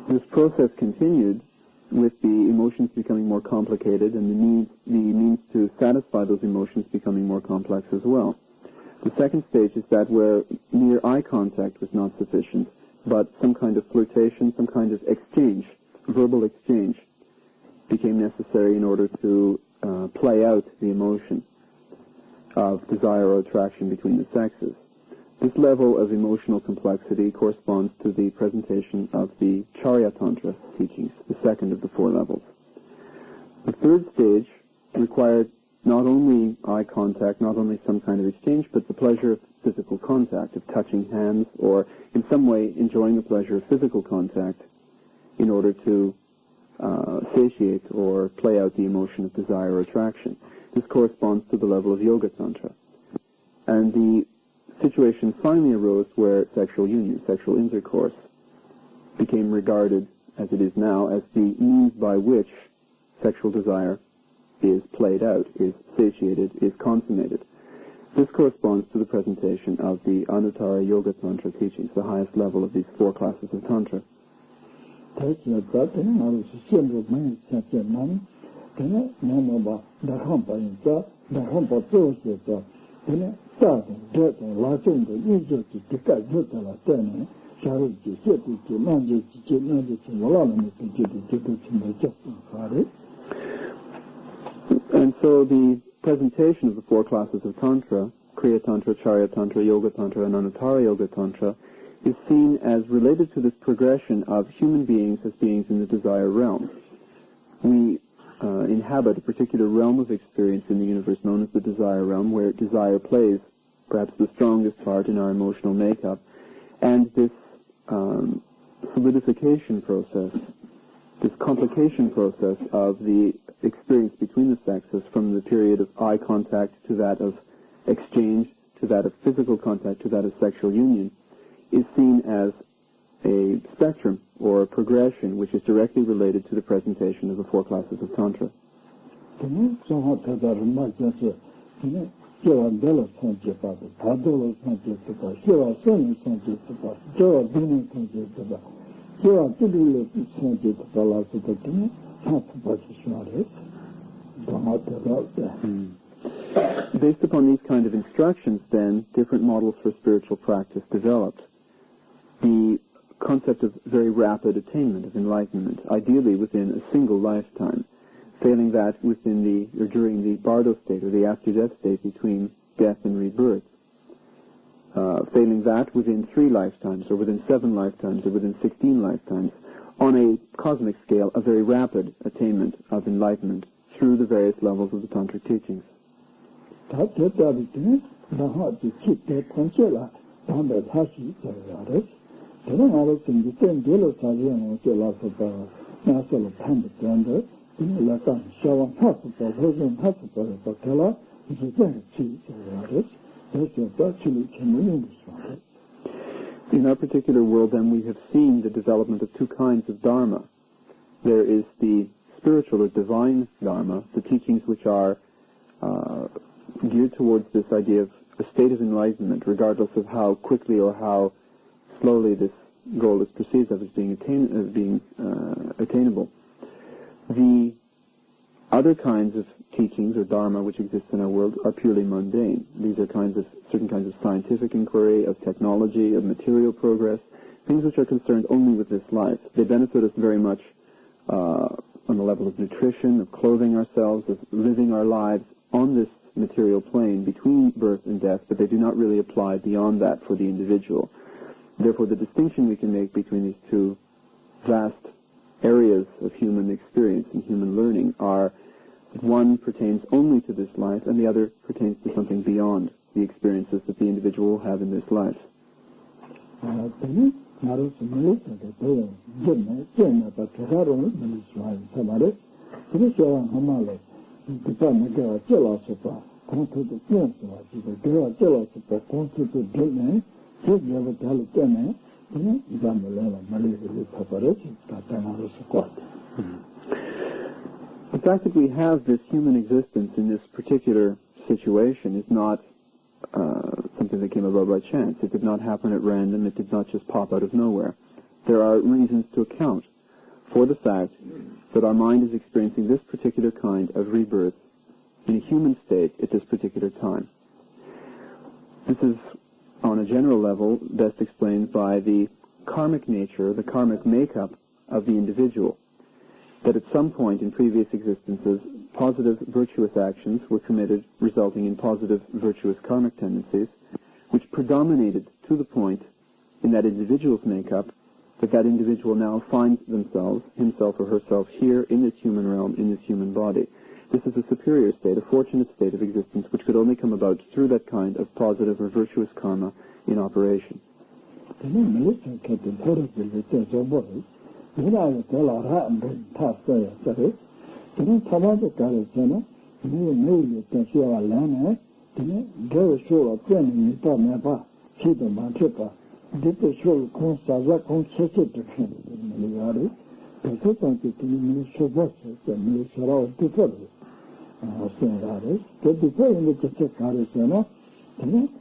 This process continued with the emotions becoming more complicated and the means to satisfy those emotions becoming more complex as well. The second stage is that where mere eye contact was not sufficient, but some kind of flirtation, some kind of exchange, verbal exchange, became necessary in order to play out the emotion of desire or attraction between the sexes. This level of emotional complexity corresponds to the presentation of the Charya Tantra teachings, the second of the four levels. The third stage required not only eye contact, not only some kind of exchange, but the pleasure of physical contact, of touching hands, or in some way enjoying the pleasure of physical contact in order to satiate or play out the emotion of desire or attraction. This corresponds to the level of Yoga Tantra. And the situation finally arose where sexual union, sexual intercourse, became regarded, as it is now, as the means by which sexual desire is played out, is satiated, is consummated. This corresponds to the presentation of the Anuttara Yoga Tantra teachings, the highest level of these 4 classes of Tantra. And so the presentation of the 4 classes of Tantra, Kriya Tantra, Charya Tantra, Yoga Tantra, and Anuttara Yoga Tantra, is seen as related to this progression of human beings as beings in the desire realm. We inhabit a particular realm of experience in the universe known as the desire realm, where desire plays perhaps the strongest part in our emotional makeup, and this solidification process, this complication process of the experience between the sexes, from the period of eye contact to that of exchange, to that of physical contact, to that of sexual union, is seen as a spectrum or a progression which is directly related to the presentation of the 4 classes of Tantra. Based upon these kind of instructions, then, different models for spiritual practice developed. The concept of very rapid attainment of enlightenment, ideally within a single lifetime, failing that within or during the bardo state, or the after-death state between death and rebirth, failing that within 3 lifetimes, or within 7 lifetimes, or within 16 lifetimes, on a cosmic scale, a very rapid attainment of enlightenment through the various levels of the Tantric teachings. In our particular world, then, we have seen the development of 2 kinds of Dharma. There is the spiritual or divine Dharma, the teachings which are geared towards this idea of a state of enlightenment, regardless of how quickly or how slowly this goal is perceived of as being attainable. The other kinds of teachings or Dharma which exist in our world are purely mundane. These are certain kinds of scientific inquiry, of technology, of material progress, things which are concerned only with this life. They benefit us very much on the level of nutrition, of clothing ourselves, of living our lives on this material plane between birth and death, but they do not really apply beyond that for the individual. Therefore, the distinction we can make between these 2 vast areas of human experience and human learning are that one pertains only to this life and the other pertains to something beyond the experiences that the individual will have in this life. The fact that we have this human existence in this particular situation is not something that came about by chance. It did not happen at random. It did not just pop out of nowhere. There are reasons to account for the fact that our mind is experiencing this particular kind of rebirth in a human state at this particular time. This is, on a general level, best explained by the karmic nature, the karmic makeup of the individual. That at some point in previous existences, positive virtuous actions were committed, resulting in positive virtuous karmic tendencies, which predominated to the point in that individual's makeup that that individual now finds himself or herself, here in this human realm, in this human body. This is a superior state, a fortunate state of existence, which could only come about through that kind of positive or virtuous karma in operation. chido manchepa, dito shol con saza con chese to ken, miliaris, peso tanto que mi shoboche, que mi shara tipo, sengaris, che di poi invece cercare se no,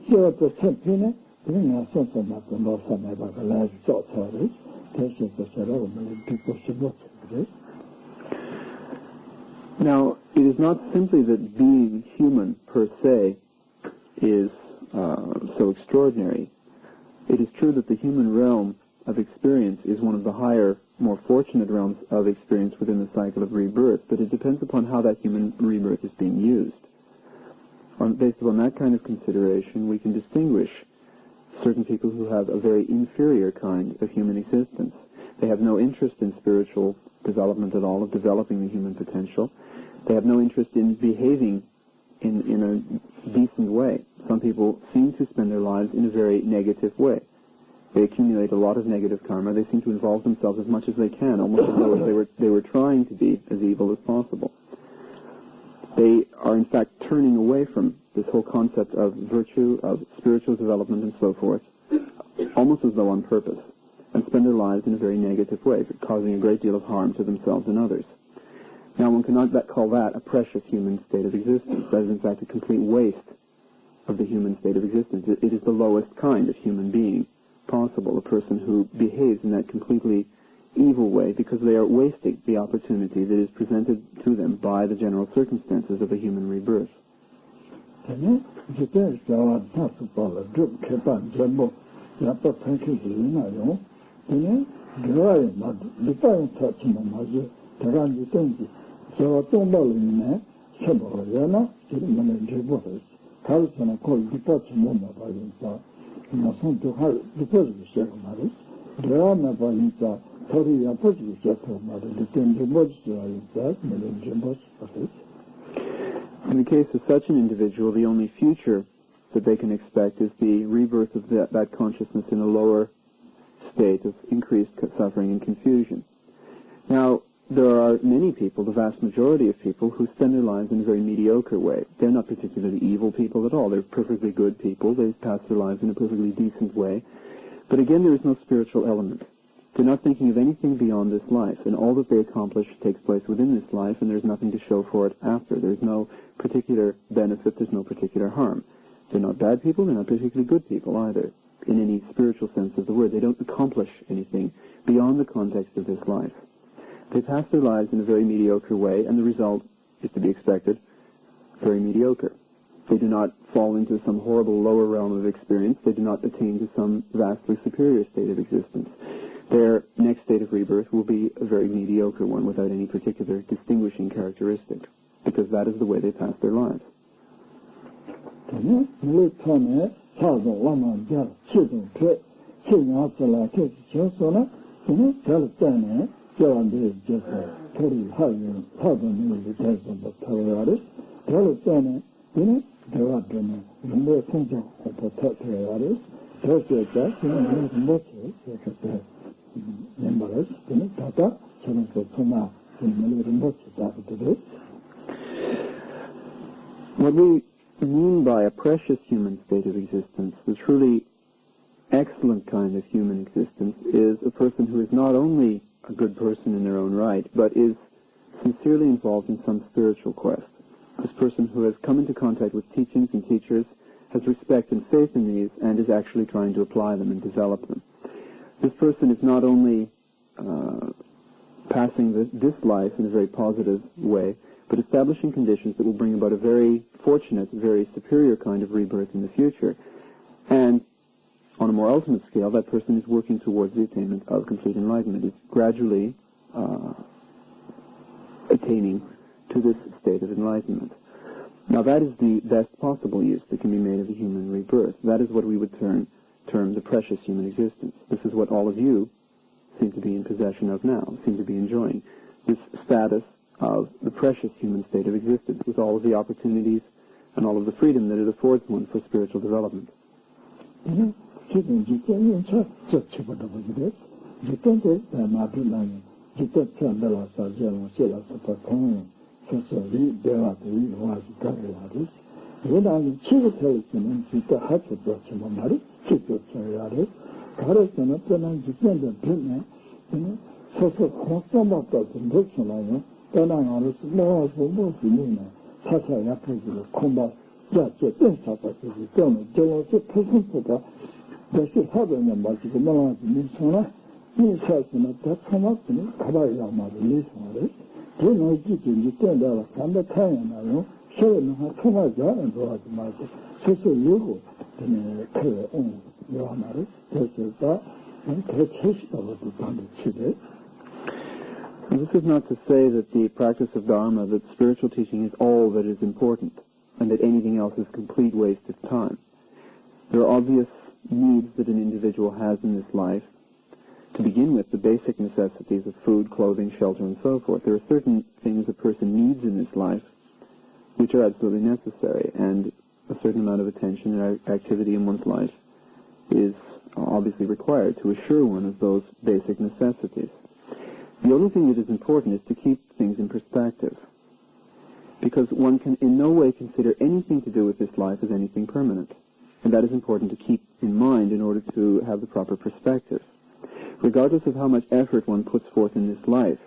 io per sempre, prima senza ma con lo sa me va la sottoris, che se sarà un tipo shoboche. Now, it is not simply that being human per se is so extraordinary. It is true that the human realm of experience is one of the higher, more fortunate realms of experience within the cycle of rebirth, but it depends upon how that human rebirth is being used. Based upon that kind of consideration, we can distinguish certain people who have a very inferior kind of human existence. They have no interest in spiritual development at all, of developing the human potential. They have no interest in behaving in a decent way. Some people seem to spend their lives in a very negative way. They accumulate a lot of negative karma. They seem to involve themselves as much as they can, almost as though they were trying to be as evil as possible. They are in fact turning away from this whole concept of virtue, of spiritual development and so forth, almost as though on purpose, and spend their lives in a very negative way, causing a great deal of harm to themselves and others. Now, one cannot call that a precious human state of existence. That is, in fact, a complete waste of the human state of existence. It is the lowest kind of human being possible, a person who behaves in that completely evil way because they are wasting the opportunity that is presented to them by the general circumstances of a human rebirth. 저 동발이네 셔버려나 지금은 제보를 가르쳐나 걸 리포트 못 나가니까 무슨 또할 리포트 시작 말이 드라마 보니까 소리 리포트 시작 말이 리텐데 뭐지라니까 물론 제보스 In the case of such an individual, the only future that they can expect is the rebirth of that consciousness in a lower state of increased suffering and confusion. Now, there are many people, the vast majority of people, who spend their lives in a very mediocre way. They're not particularly evil people at all. They're perfectly good people. They pass their lives in a perfectly decent way. But again, there is no spiritual element. They're not thinking of anything beyond this life, and all that they accomplish takes place within this life, and there's nothing to show for it after. There's no particular benefit. There's no particular harm. They're not bad people. They're not particularly good people either, in any spiritual sense of the word. They don't accomplish anything beyond the context of this life. They pass their lives in a very mediocre way, and the result is to be expected, very mediocre. They do not fall into some horrible lower realm of experience. They do not attain to some vastly superior state of existence. Their next state of rebirth will be a very mediocre one without any particular distinguishing characteristic, because that is the way they pass their lives. What we mean by a precious human state of existence, the truly excellent kind of human existence, is a person who is not only a good person in their own right, but is sincerely involved in some spiritual quest. This person who has come into contact with teachings and teachers, has respect and faith in these, and is actually trying to apply them and develop them. This person is not only passing this life in a very positive way, but establishing conditions that will bring about a very fortunate, very superior kind of rebirth in the future. And on a more ultimate scale, that person is working towards the attainment of complete enlightenment, is gradually attaining to this state of enlightenment. Now that is the best possible use that can be made of the human rebirth. That is what we would term the precious human existence. This is what all of you seem to be in possession of now, seem to be enjoying. This status of the precious human state of existence with all of the opportunities and all of the freedom that it affords one for spiritual development. chitsu tsuyare. Karasana penan jipenda pene, soso konsomata zindetsulayo, penan aris mawa somo finina, sasa yapajira komba, yache tensata kisi tono, jawase pesensoka, desi habene majiga malazi nisona, nisasina tatsamakini, kabaya amari nisanares, teno jijinji tendala kanda tayanayo, shewe nunga tsamaja endoaji maji, soso yugo, tene kere on, yohanares, teseta, This is not to say that the practice of Dharma, that spiritual teaching is all that is important, and that anything else is complete waste of time. There are obvious needs that an individual has in this life. To begin with, the basic necessities of food, clothing, shelter, and so forth. There are certain things a person needs in this life which are absolutely necessary, and a certain amount of attention and activity in one's life is obviously required to assure one of those basic necessities. The only thing that is important is to keep things in perspective, because one can in no way consider anything to do with this life as anything permanent, and that is important to keep in mind in order to have the proper perspective. Regardless of how much effort one puts forth in this life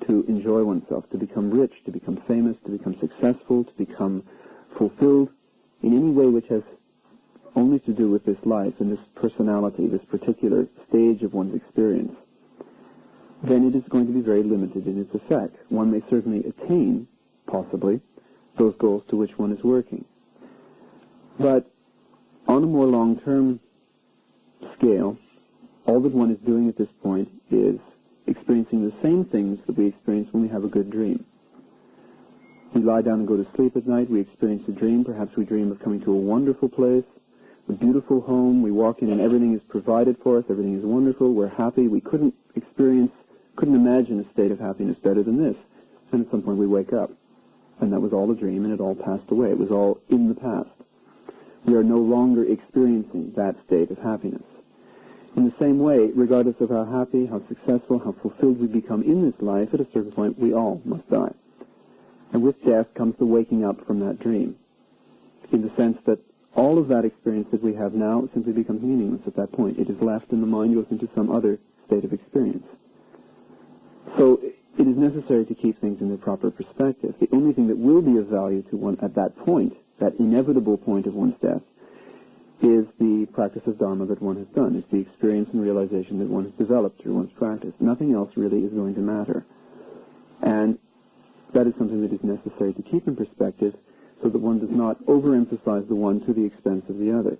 to enjoy oneself, to become rich, to become famous, to become successful, to become fulfilled in any way which has only to do with this life and this personality, this particular stage of one's experience, then it is going to be very limited in its effect. One may certainly attain, possibly, those goals to which one is working. But on a more long-term scale, all that one is doing at this point is experiencing the same things that we experience when we have a good dream. We lie down and go to sleep at night, we experience a dream, perhaps we dream of coming to a wonderful place, a beautiful home, we walk in and everything is provided for us, everything is wonderful, we're happy, we couldn't imagine a state of happiness better than this. And at some point we wake up, and that was all a dream, and it all passed away. It was all in the past. We are no longer experiencing that state of happiness. In the same way, regardless of how happy, how successful, how fulfilled we become in this life, at a certain point we all must die. And with death comes the waking up from that dream, in the sense that all of that experience that we have now simply becomes meaningless at that point. It is left and the mind goes into some other state of experience. So it is necessary to keep things in their proper perspective. The only thing that will be of value to one at that point, that inevitable point of one's death, is the practice of Dharma that one has done. It's the experience and realization that one has developed through one's practice. Nothing else really is going to matter. And that is something that is necessary to keep in perspective so that one does not overemphasize the one to the expense of the other.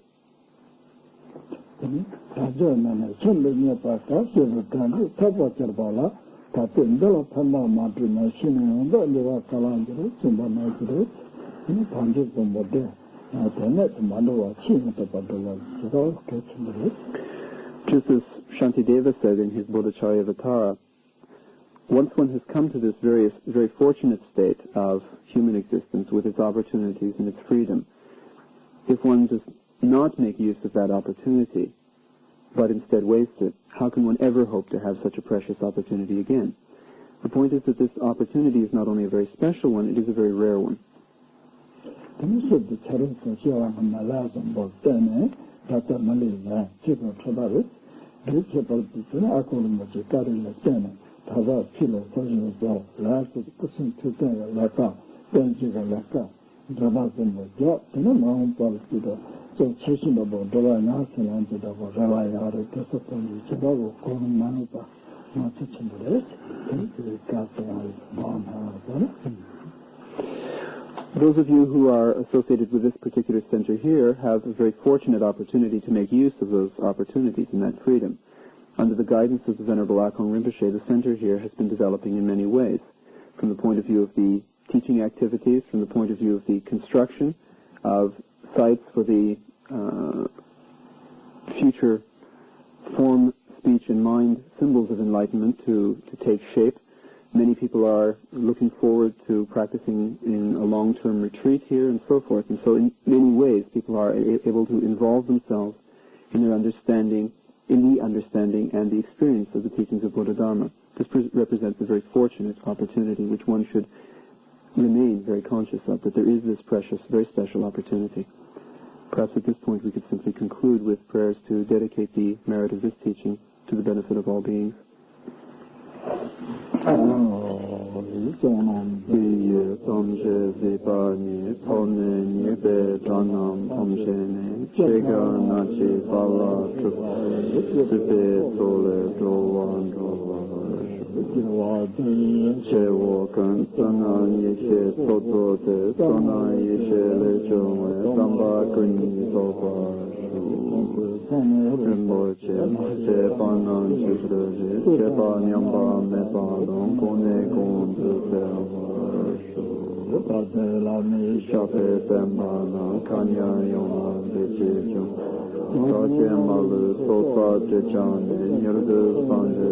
Just as Shantideva said in his Bodhacharyavatara, once one has come to this very fortunate state of human existence with its opportunities and its freedom, if one does not make use of that opportunity, but instead waste it, how can one ever hope to have such a precious opportunity again? The point is that this opportunity is not only a very special one, it is a very rare one. Those of you who are associated with this particular center here have a very fortunate opportunity to make use of those opportunities and that freedom. Under the guidance of the Venerable Akong Rinpoche, the center here has been developing in many ways, from the point of view of the teaching activities, from the point of view of the construction of sites for the future form, speech, and mind symbols of enlightenment to take shape. Many people are looking forward to practicing in a long-term retreat here and so forth. And so in many ways, people are able to involve themselves in their understanding, in the understanding and the experience of the teachings of Buddha Dharma. This represents a very fortunate opportunity, which one should remain very conscious of, that there is this precious, very special opportunity. Perhaps at this point we could simply conclude with prayers to dedicate the merit of this teaching to the benefit of all beings. Rinpoche, che panan chukroje, che pa nyamba me pa don kone kondu se shape pembana kanya yoma deche chung sache malu sosa che chane nyurdu sanje